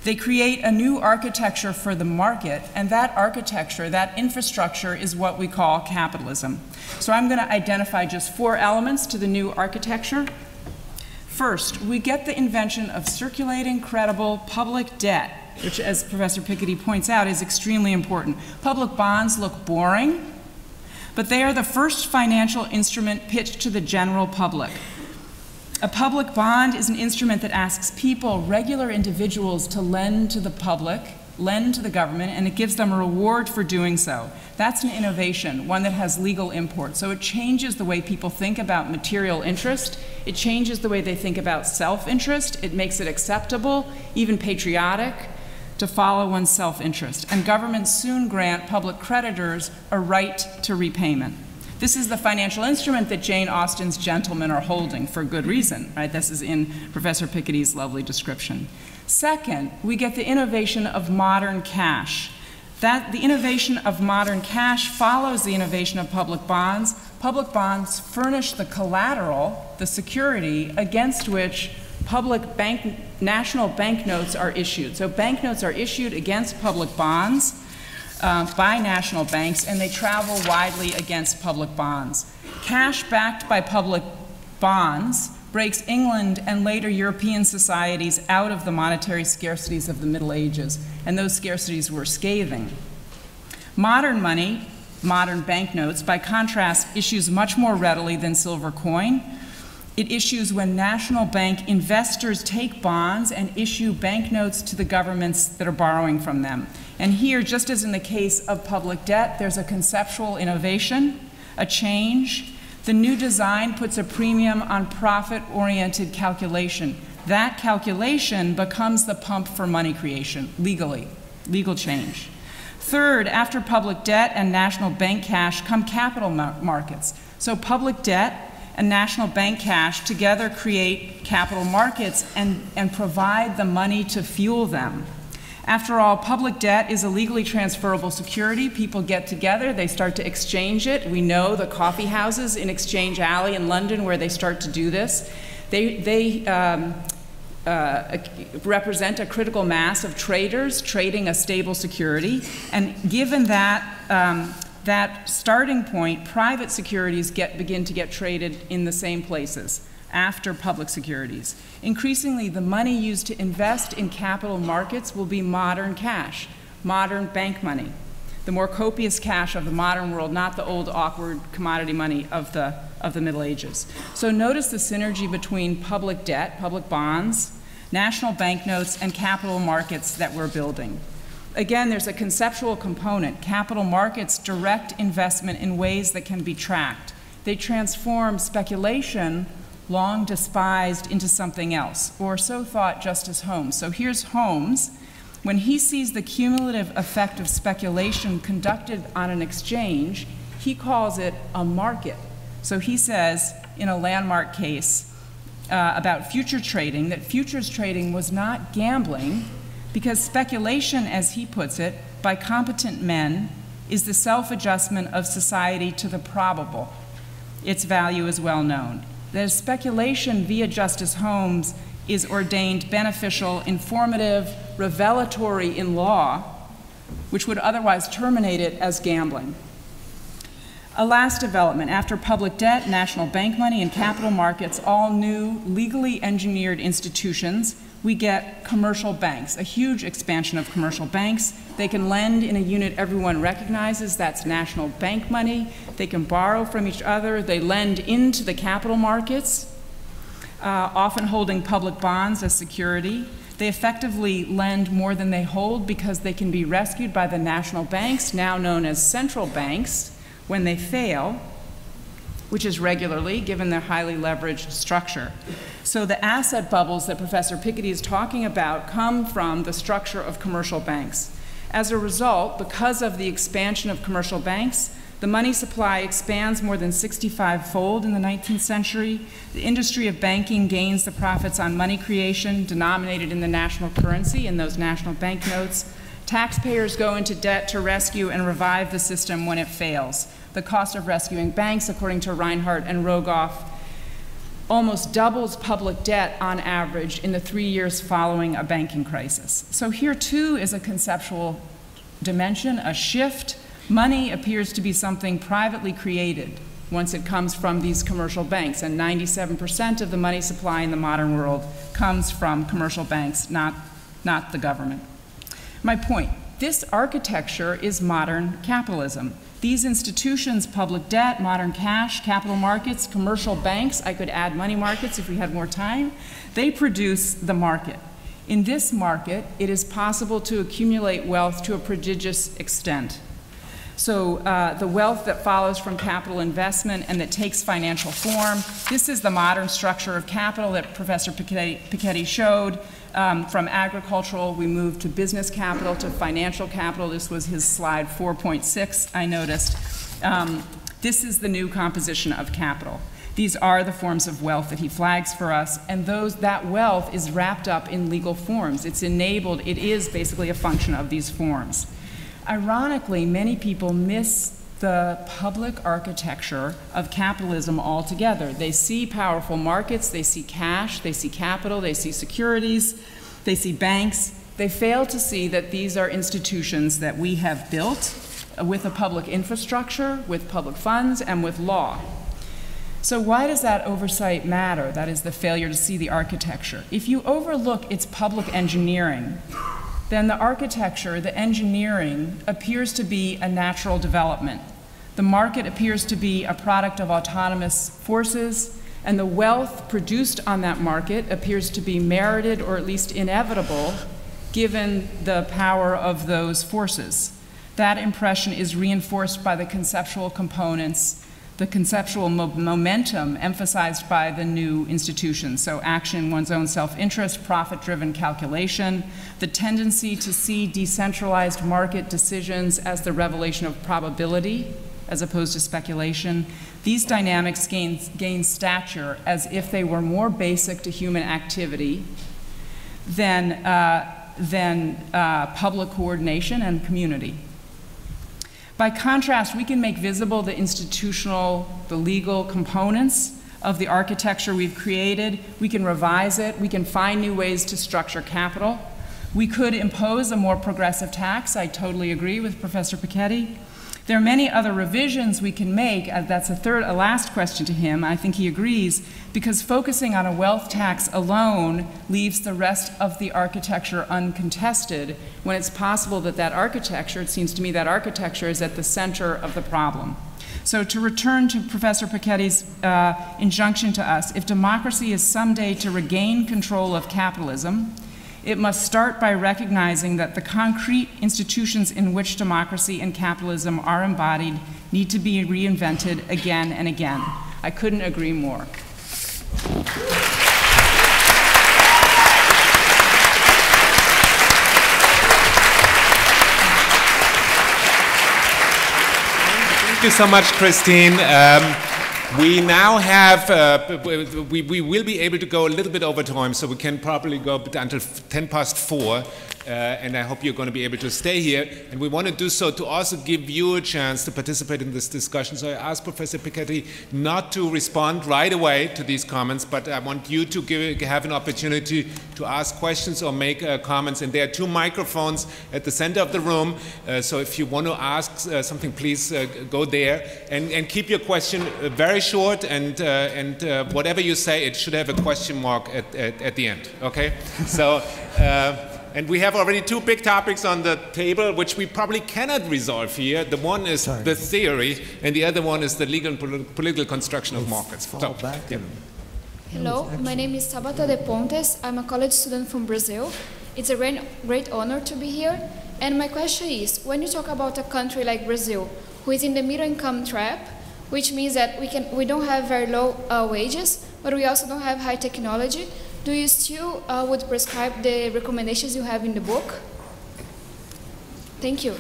They create a new architecture for the market, and that architecture, that infrastructure, is what we call capitalism. So I'm going to identify just 4 elements to the new architecture. First, we get the invention of circulating, credible public debt, which, as Professor Piketty points out, is extremely important. Public bonds look boring, but they are the first financial instrument pitched to the general public. A public bond is an instrument that asks people, regular individuals, to lend to the public, lend to the government, and it gives them a reward for doing so. That's an innovation, one that has legal import. So it changes the way people think about material interest. It changes the way they think about self-interest. It makes it acceptable, even patriotic, to follow one's self-interest. And governments soon grant public creditors a right to repayment. This is the financial instrument that Jane Austen's gentlemen are holding for good reason, right? This is in Professor Piketty's lovely description. Second, we get the innovation of modern cash. The innovation of modern cash follows the innovation of public bonds. Public bonds furnish the collateral, the security, against which national banknotes are issued. So banknotes are issued against public bonds by national banks, and they travel widely against public bonds. Cash backed by public bonds breaks England and later European societies out of the monetary scarcities of the Middle Ages, and those scarcities were scathing. Modern money, modern banknotes, by contrast, issues much more readily than silver coin. It issues when national bank investors take bonds and issue banknotes to the governments that are borrowing from them. And here, just as in the case of public debt, there's a conceptual innovation, a change. The new design puts a premium on profit-oriented calculation. That calculation becomes the pump for money creation, legally, legal change. Third, after public debt and national bank cash come capital markets. So public debt and national bank cash together create capital markets and provide the money to fuel them. After all, public debt is a legally transferable security. People get together, they start to exchange it. We know the coffee houses in Exchange Alley in London where they start to do this. They represent a critical mass of traders trading a stable security. And given that, that starting point, private securities begin to get traded in the same places. after public securities. Increasingly, the money used to invest in capital markets will be modern cash, modern bank money, the more copious cash of the modern world, not the old awkward commodity money of the Middle Ages. So notice the synergy between public debt, public bonds, national banknotes, and capital markets that we're building. Again, there's a conceptual component. Capital markets direct investment in ways that can be tracked. They transform speculation, long despised, into something else, or so thought Justice Holmes. So here's Holmes. When he sees the cumulative effect of speculation conducted on an exchange, he calls it a market. So he says, in a landmark case about future trading, that futures trading was not gambling because speculation, as he puts it, by competent men, is the self-adjustment of society to the probable. Its value is well known. That speculation via Justice Holmes is ordained beneficial, informative, revelatory in law, which would otherwise terminate it as gambling. A last development, after public debt, national bank money, and capital markets, all new, legally engineered institutions, we get commercial banks, a huge expansion of commercial banks. They can lend in a unit everyone recognizes, that's national bank money. They can borrow from each other. They lend into the capital markets, often holding public bonds as security. They effectively lend more than they hold because they can be rescued by the national banks, now known as central banks, when they fail, which is regularly, given their highly leveraged structure. So the asset bubbles that Professor Piketty is talking about come from the structure of commercial banks. As a result, because of the expansion of commercial banks, the money supply expands more than 65-fold in the 19th century. The industry of banking gains the profits on money creation denominated in the national currency, in those national banknotes. Taxpayers go into debt to rescue and revive the system when it fails. The cost of rescuing banks, according to Reinhardt and Rogoff, almost doubles public debt on average in the 3 years following a banking crisis. So here too is a conceptual dimension, a shift. Money appears to be something privately created once it comes from these commercial banks, and 97% of the money supply in the modern world comes from commercial banks, not the government. My point, this architecture is modern capitalism. These institutions, public debt, modern cash, capital markets, commercial banks, I could add money markets if we had more time, they produce the market. In this market, it is possible to accumulate wealth to a prodigious extent. So the wealth that follows from capital investment and that takes financial form, this is the modern structure of capital that Professor Piketty showed. From agricultural, we moved to business capital, to financial capital. This was his slide 4.6, I noticed. This is the new composition of capital. These are the forms of wealth that he flags for us, and that wealth is wrapped up in legal forms. It's enabled, it is basically a function of these forms. Ironically, many people miss the public architecture of capitalism altogether. They see powerful markets, they see cash, they see capital, they see securities, they see banks. They fail to see that these are institutions that we have built with a public infrastructure, with public funds, and with law. So why does that oversight matter? That is the failure to see the architecture. If you overlook its public engineering, then the architecture, the engineering, appears to be a natural development. The market appears to be a product of autonomous forces, and the wealth produced on that market appears to be merited or at least inevitable given the power of those forces. That impression is reinforced by the conceptual components, the conceptual momentum emphasized by the new institutions. So action in one's own self-interest, profit-driven calculation, the tendency to see decentralized market decisions as the revelation of probability as opposed to speculation. These dynamics gain stature as if they were more basic to human activity than public coordination and community. By contrast, we can make visible the institutional, the legal components of the architecture we've created. We can revise it. We can find new ways to structure capital. We could impose a more progressive tax. I totally agree with Professor Piketty. There are many other revisions we can make. That's a last question to him. I think he agrees, because focusing on a wealth tax alone leaves the rest of the architecture uncontested, when it's possible that that architecture, it seems to me that architecture is at the center of the problem. So to return to Professor Piketty's injunction to us, if democracy is someday to regain control of capitalism, it must start by recognizing that the concrete institutions in which democracy and capitalism are embodied need to be reinvented again and again. I couldn't agree more. Thank you so much, Christine. We now have, we will be able to go a little bit over time, so we can probably go until 4:10, and I hope you're going to be able to stay here. And we want to do so to also give you a chance to participate in this discussion. So I asked Professor Piketty not to respond right away to these comments, but I want you to have an opportunity to ask questions or make comments. And there are 2 microphones at the center of the room, so if you want to ask something, please go there. And keep your question very short, and whatever you say, it should have a question mark at the end, okay? So, and we have already 2 big topics on the table, which we probably cannot resolve here. The one is the theory, and the other one is the legal and political construction of markets. So, yeah. Hello, my name is Tabata de Pontes. I'm a college student from Brazil. It's a great honor to be here. And my question is, when you talk about a country like Brazil, who is in the middle income trap, which means that we don't have very low wages, but we also don't have high technology, do you still would prescribe the recommendations you have in the book? Thank you.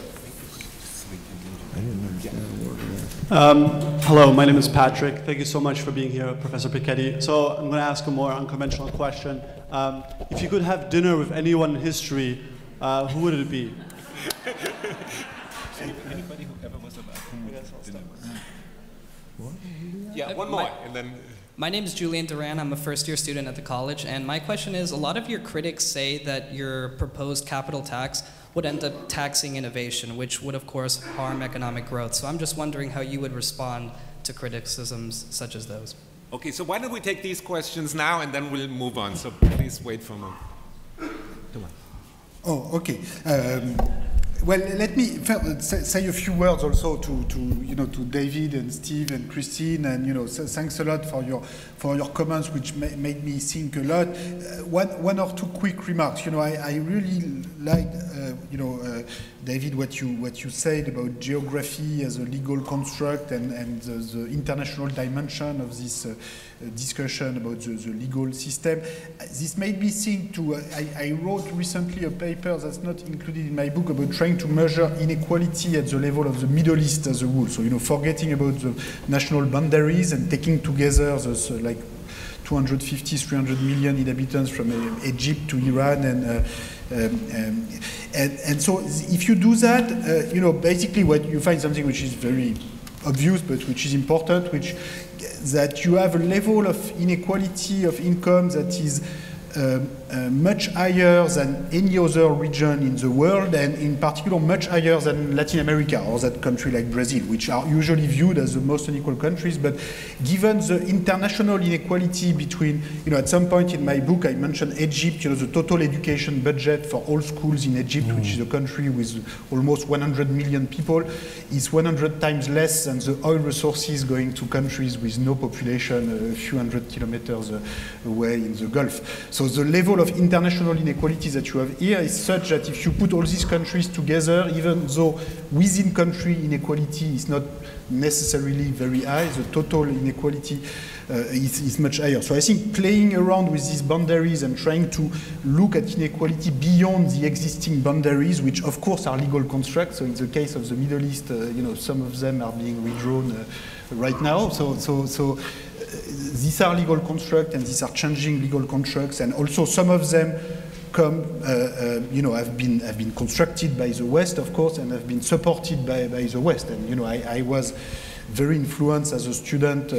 Hello, my name is Patrick. Thank you so much for being here, Professor Piketty. So I'm going to ask a more unconventional question. If you could have dinner with anyone in history, who would it be? Anybody who ever was about whom dinner was? Yeah, one more, and then. My name is Julian Duran. I'm a first-year student at the college, and my question is, a lot of your critics say that your proposed capital tax would end up taxing innovation, which would, of course, harm economic growth. So I'm just wondering how you would respond to criticisms such as those. Okay, so why don't we take these questions now, and then we'll move on. So please wait for a moment. Oh, okay. Well, let me say a few words also to David and Steve and Christine, and thanks a lot for your comments, which made me think a lot. One or 2 quick remarks. I really liked David, what you said about geography as a legal construct and the international dimension of this discussion about the legal system. This made me think too. I wrote recently a paper that's not included in my book about trying to measure inequality at the level of the Middle East as a whole. So, forgetting about the national boundaries and taking together those like 250, 300 million inhabitants from Egypt to Iran, and so if you do that, basically what you find something which is very obvious but which is important, which that you have a level of inequality of income that is much higher than any other region in the world, and in particular much higher than Latin America or that country like Brazil, which are usually viewed as the most unequal countries. But given the international inequality between, at some point in my book I mentioned Egypt, the total education budget for all schools in Egypt, which is a country with almost 100 million people, is 100 times less than the oil resources going to countries with no population a few hundred kilometers away in the Gulf. So the level of international inequality that you have here is such that if you put all these countries together, even though within country inequality is not necessarily very high, the total inequality is much higher. So I think playing around with these boundaries and trying to look at inequality beyond the existing boundaries, which of course are legal constructs. So in the case of the Middle East, some of them are being redrawn right now. So these are legal constructs, and these are changing legal constructs, and also some of them have been constructed by the West, of course, and have been supported by the West. And I was very influenced as a student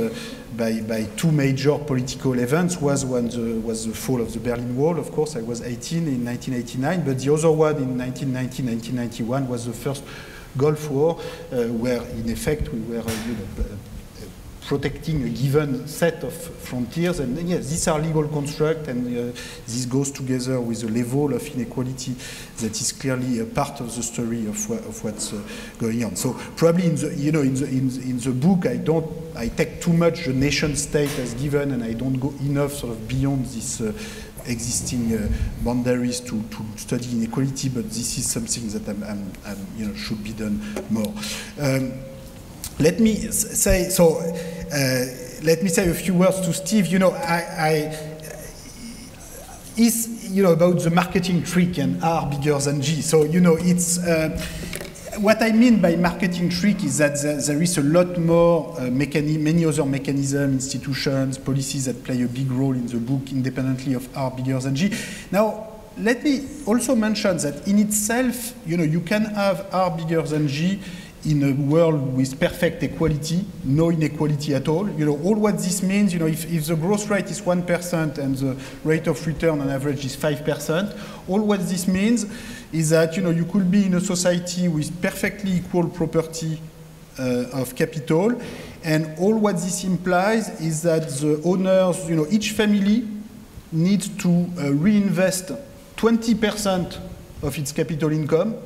by 2 major political events. Was the fall of the Berlin Wall, of course. I was 18 in 1989, but the other one in 1990, 1991 was the first Gulf War, where in effect we were protecting a given set of frontiers, and yes, these are legal constructs, and this goes together with the level of inequality that is clearly a part of the story of what's going on. So probably in the book, I take too much the nation state as given, and I don't go enough sort of beyond this existing boundaries to study inequality. But this is something that should be done more. Let me say a few words to Steve. About the marketing trick and R bigger than G. So it's what I mean by marketing trick is that there is a lot more many other mechanisms, institutions, policies that play a big role in the book, independently of R bigger than G. Now, let me also mention that in itself, you can have R bigger than G in a world with perfect equality, no inequality at all. All what this means, if the growth rate is 1% and the rate of return on average is 5%, all what this means is that, you could be in a society with perfectly equal property of capital, and all what this implies is that the owners, each family needs to reinvest 20% of its capital income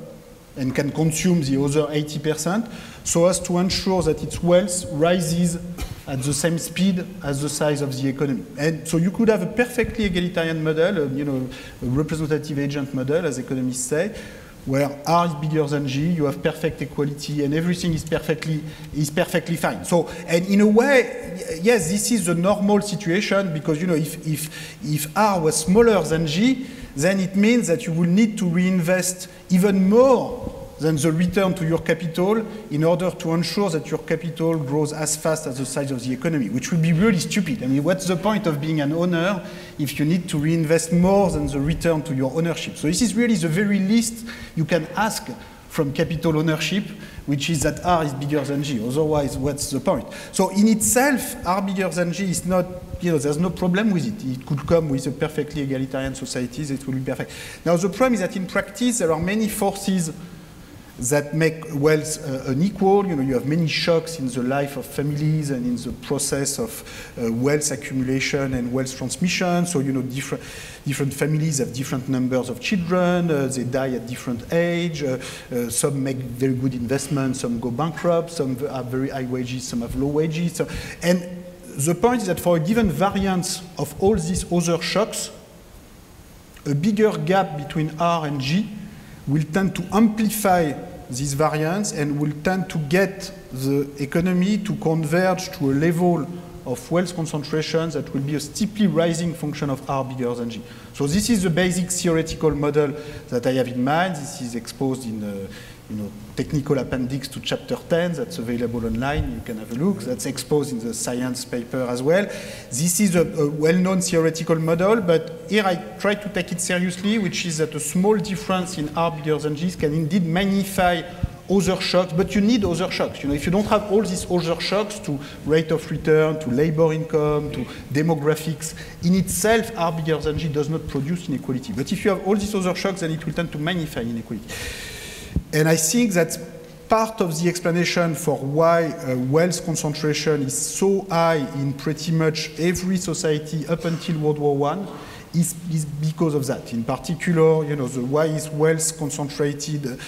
and can consume the other 80%, so as to ensure that its wealth rises at the same speed as the size of the economy. And so you could have a perfectly egalitarian model, a representative agent model, as economists say, where R is bigger than G, you have perfect equality, and everything is perfectly fine. So, and in a way, yes, this is the normal situation, because if R was smaller than G, then it means that you will need to reinvest even more than the return to your capital in order to ensure that your capital grows as fast as the size of the economy, which would be really stupid. I mean, what's the point of being an owner if you need to reinvest more than the return to your ownership? So this is really the very least you can ask from capital ownership, which is that R is bigger than G. Otherwise, what's the point? So in itself, R bigger than G is not, there's no problem with it. It could come with a perfectly egalitarian societies, it will be perfect. Now the problem is that in practice, there are many forces that make wealth unequal. You have many shocks in the life of families and in the process of wealth accumulation and wealth transmission. So, different families have different numbers of children, they die at different age, some make very good investments, some go bankrupt, some have very high wages, some have low wages. So, and the point is that for a given variance of all these other shocks, a bigger gap between R and G will tend to amplify this variance and will tend to get the economy to converge to a level of wealth concentration that will be a steeply rising function of R bigger than G. So this is the basic theoretical model that I have in mind. This is exposed in technical appendix to chapter 10 that's available online. You can have a look. That's exposed in the science paper as well. This is a well-known theoretical model, but here I try to take it seriously, which is that a small difference in R bigger than G can indeed magnify other shocks, but you need other shocks. If you don't have all these other shocks to rate of return, to labor income, to demographics, in itself, R bigger than G does not produce inequality. But if you have all these other shocks, then it will tend to magnify inequality. And I think that's part of the explanation for why wealth concentration is so high in pretty much every society up until World War I is because of that. In particular, why is wealth concentrated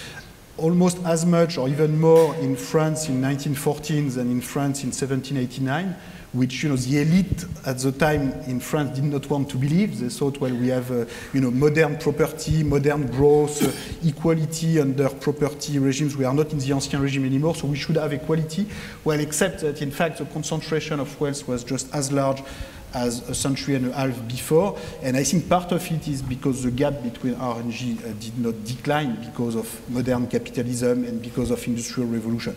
almost as much or even more in France in 1914 than in France in 1789, which the elite at the time in France did not want to believe. They thought, well, we have modern property, modern growth, equality under property regimes. We are not in the ancien regime anymore, so we should have equality. Well, except that in fact the concentration of wealth was just as large as a century and a half before, and I think part of it is because the gap between R and G did not decline because of modern capitalism and because of industrial revolution.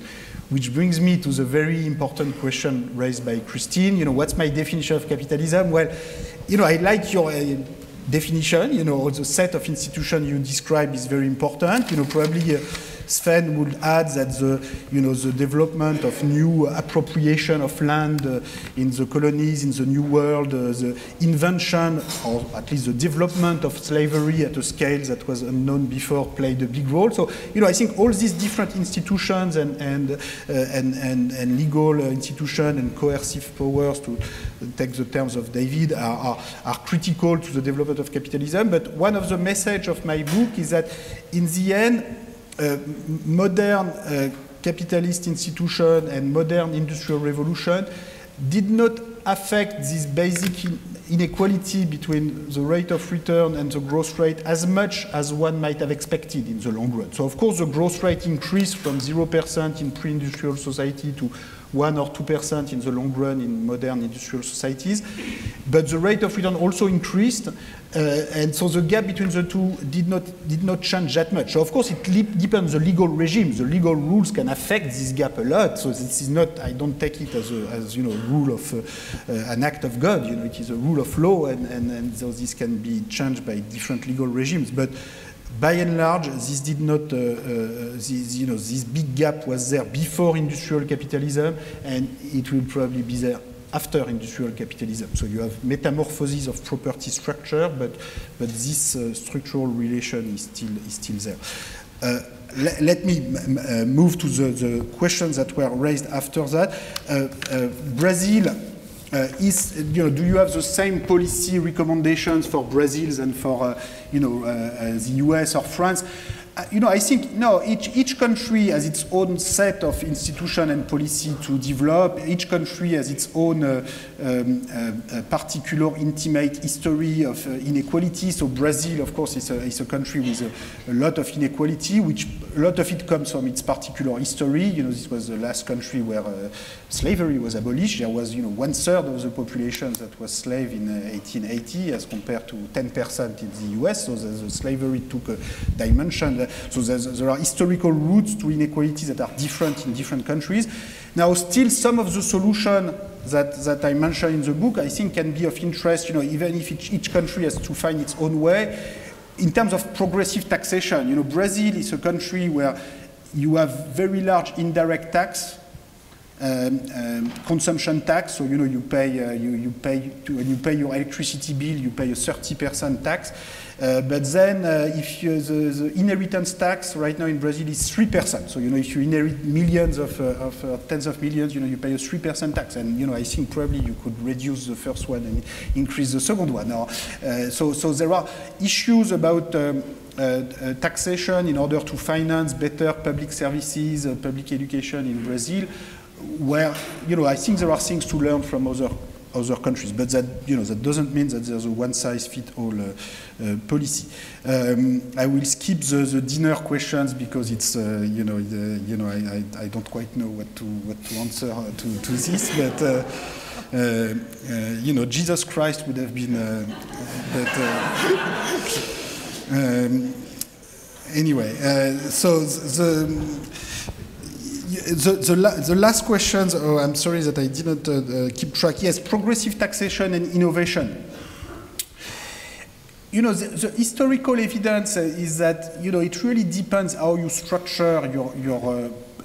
Which brings me to the very important question raised by Christine. What's my definition of capitalism? Well, I like your definition. The set of institutions you describe is very important. Probably Sven would add that the development of new appropriation of land in the colonies, in the New World, the invention, or at least the development of slavery at a scale that was unknown before played a big role. So, I think all these different institutions and legal institutions and coercive powers, to take the terms of David, are critical to the development of capitalism. But one of the messages of my book is that in the end, modern capitalist institution and modern industrial revolution did not affect this basic inequality between the rate of return and the growth rate as much as one might have expected in the long run. So of course the growth rate increased from 0% in pre-industrial society to 1 or 2% in the long run in modern industrial societies. But the rate of return also increased, and so the gap between the two did not change that much. So of course it depends on the legal regime. The legal rules can affect this gap a lot. So this is not, I don't take it as a rule of an act of God. It is a rule of law, and so this can be changed by different legal regimes. But by and large, this did not. This big gap was there before industrial capitalism, and it will probably be there after industrial capitalism. So you have metamorphosis of property structure, but this structural relation is still there. Let me move to the questions that were raised after that. Brazil. Do you have the same policy recommendations for Brazil and for the US or France? I think no. Each country has its own set of institution and policy to develop. Each country has its own particular intimate history of inequality. So Brazil, of course, is a country with a lot of inequality, which a lot of it comes from its particular history. This was the last country where slavery was abolished. There was 1/3 of the population that was slave in 1880, as compared to 10% in the US. So the slavery took a dimension. So there are historical roots to inequality that are different in different countries. Now, still, some of the solutions that I mentioned in the book, I think, can be of interest, even if each country has to find its own way. In terms of progressive taxation, Brazil is a country where you have very large indirect tax, consumption tax. So you pay when you pay your electricity bill, you pay a 30% tax. But then if the inheritance tax right now in Brazil is 3%. So if you inherit millions of tens of millions, you pay a 3% tax. And I think probably you could reduce the first one and increase the second one. So there are issues about taxation in order to finance better public services, public education in Brazil, where I think there are things to learn from other countries, but that that doesn't mean that there's a one-size-fits-all policy. I will skip the dinner questions because it's I don't quite know what to answer to this, but Jesus Christ would have been. Anyway, so the last questions, I'm sorry that I didn't keep track. Yes, progressive taxation and innovation. The historical evidence is that, it really depends how you structure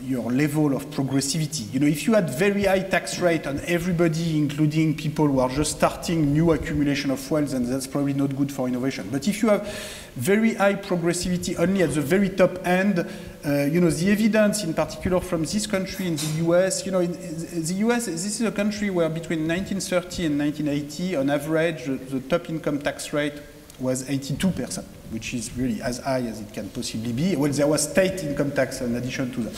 your level of progressivity. If you had very high tax rate on everybody, including people who are just starting new accumulation of wealth, then that's probably not good for innovation. But if you have very high progressivity only at the very top end, the evidence, in particular from this country in the US, in the US, this is a country where between 1930 and 1980, on average, the top income tax rate was 82%, which is really as high as it can possibly be. Well, there was state income tax in addition to that.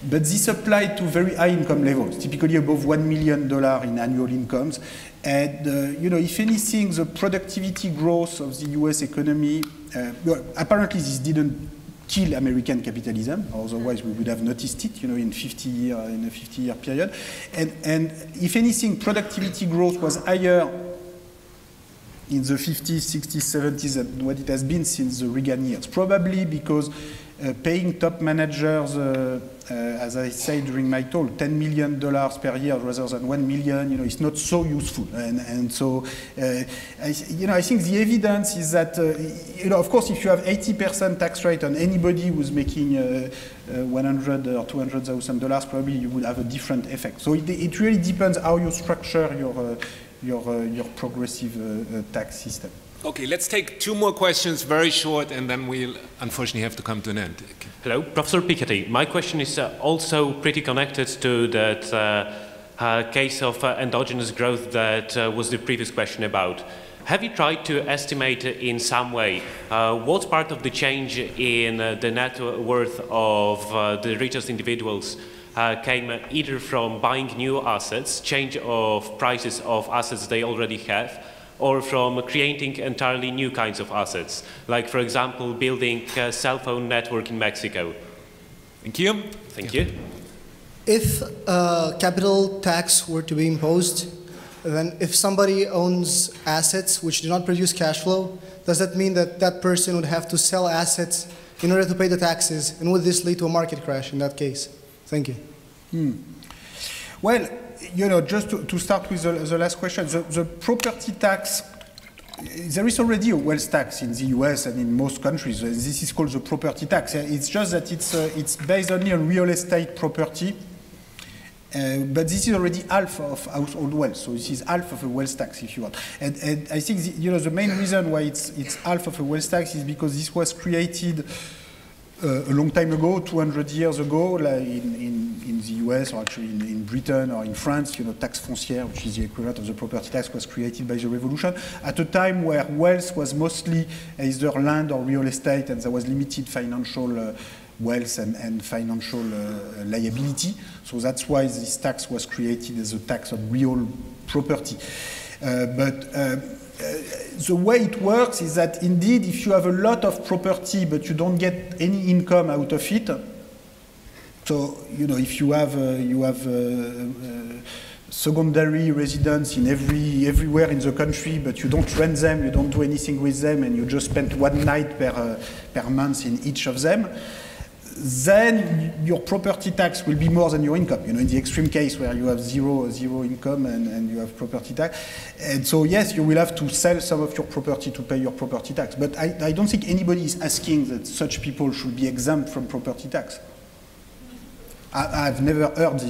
But this applied to very high income levels, typically above $1 million in annual incomes. And, if anything, the productivity growth of the US economy, apparently this didn't kill American capitalism, otherwise we would have noticed it, in a 50-year period. And if anything, productivity growth was higher in the 50s, 60s, 70s than what it has been since the Reagan years. Probably because paying top managers, as I said during my talk, $10 million per year rather than 1 million, it's not so useful. And so, I think the evidence is that, of course, if you have 80% tax rate on anybody who's making $100,000 or $200,000, probably you would have a different effect. So it really depends how you structure your progressive tax system. Okay, let's take 2 more questions, very short, and then we'll unfortunately have to come to an end. Hello, Professor Piketty. My question is also pretty connected to that case of endogenous growth that was the previous question about. Have you tried to estimate in some way what part of the change in the net worth of the richest individuals came either from buying new assets, change of prices of assets they already have, or from creating entirely new kinds of assets, like, for example, building a cell phone network in Mexico? Thank you. Thank you. If capital tax were to be imposed, then if somebody owns assets which do not produce cash flow, does that mean that that person would have to sell assets in order to pay the taxes? And would this lead to a market crash in that case? Thank you. Well, just to start with the last question, the property tax, there is already a wealth tax in the US and in most countries. This is called the property tax. It's just that it's based only on real estate property. But this is already half of household wealth, so this is half of a wealth tax, if you want. And I think the main reason why it's half of a wealth tax is because this was created a long time ago, 200 years ago, like in the US, or actually in Britain or in France. Taxe foncière, which is the equivalent of the property tax, was created by the revolution at a time where wealth was mostly either land or real estate, and there was limited financial wealth and financial liability. So that's why this tax was created as a tax on real property. The way it works is that indeed, if you have a lot of property but you don't get any income out of it, so if you have secondary residence in everywhere in the country, but you don't rent them, you don't do anything with them, and you just spend 1 night per month in each of them, then your property tax will be more than your income. In the extreme case where you have zero income and you have property tax. And so yes, you will have to sell some of your property to pay your property tax. But I don't think anybody is asking that such people should be exempt from property tax. I've never heard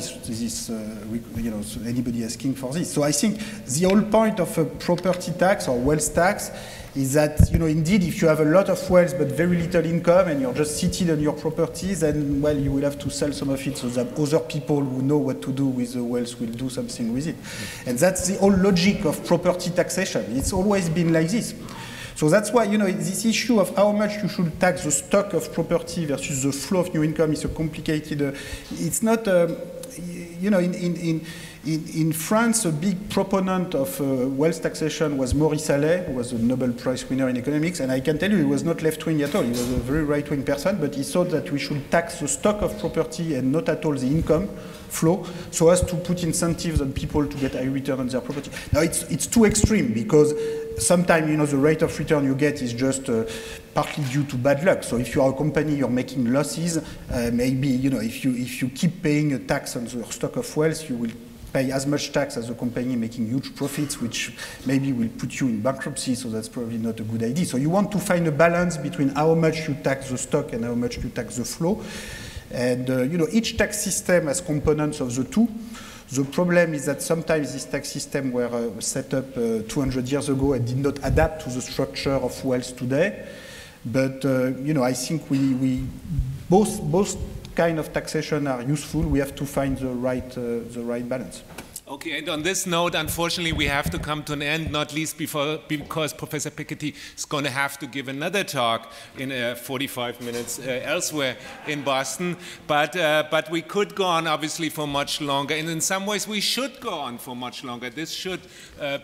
anybody asking for this. So I think the whole point of a property tax or wealth tax is that, indeed, if you have a lot of wealth but very little income and you're just seated on your properties, then, well, you will have to sell some of it so that other people who know what to do with the wealth will do something with it. And that's the whole logic of property taxation. It's always been like this. So that's why, this issue of how much you should tax the stock of property versus the flow of new income is a complicated, it's not, in France, a big proponent of wealth taxation was Maurice Allais, who was a Nobel Prize winner in economics, and I can tell you he was not left-wing at all. He was a very right-wing person, but he thought that we should tax the stock of property and not at all the income flow, so as to put incentives on people to get high return on their property. Now, it's too extreme, because sometimes, the rate of return you get is just partly due to bad luck. So if you are a company, you're making losses, maybe, if you keep paying a tax on your stock of wealth, you will pay as much tax as a company making huge profits, which maybe will put you in bankruptcy, so that's probably not a good idea. So you want to find a balance between how much you tax the stock and how much you tax the flow. And, each tax system has components of the two. The problem is that sometimes these tax systems were set up 200 years ago and did not adapt to the structure of wealth today. But, I think we both kind of taxation are useful. We have to find the right balance. Okay, and on this note, unfortunately, we have to come to an end, not least because Professor Piketty is going to have to give another talk in 45 minutes elsewhere in Boston. But we could go on, obviously, for much longer. And in some ways, we should go on for much longer. This should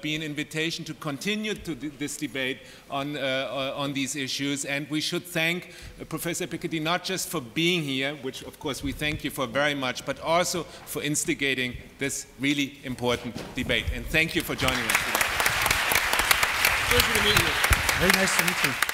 be an invitation to continue this debate on these issues. And we should thank Professor Piketty not just for being here, which, of course, we thank you for very much, but also for instigating this really important debate. And thank you for joining us today. Pleasure to meet you. Very nice to meet you.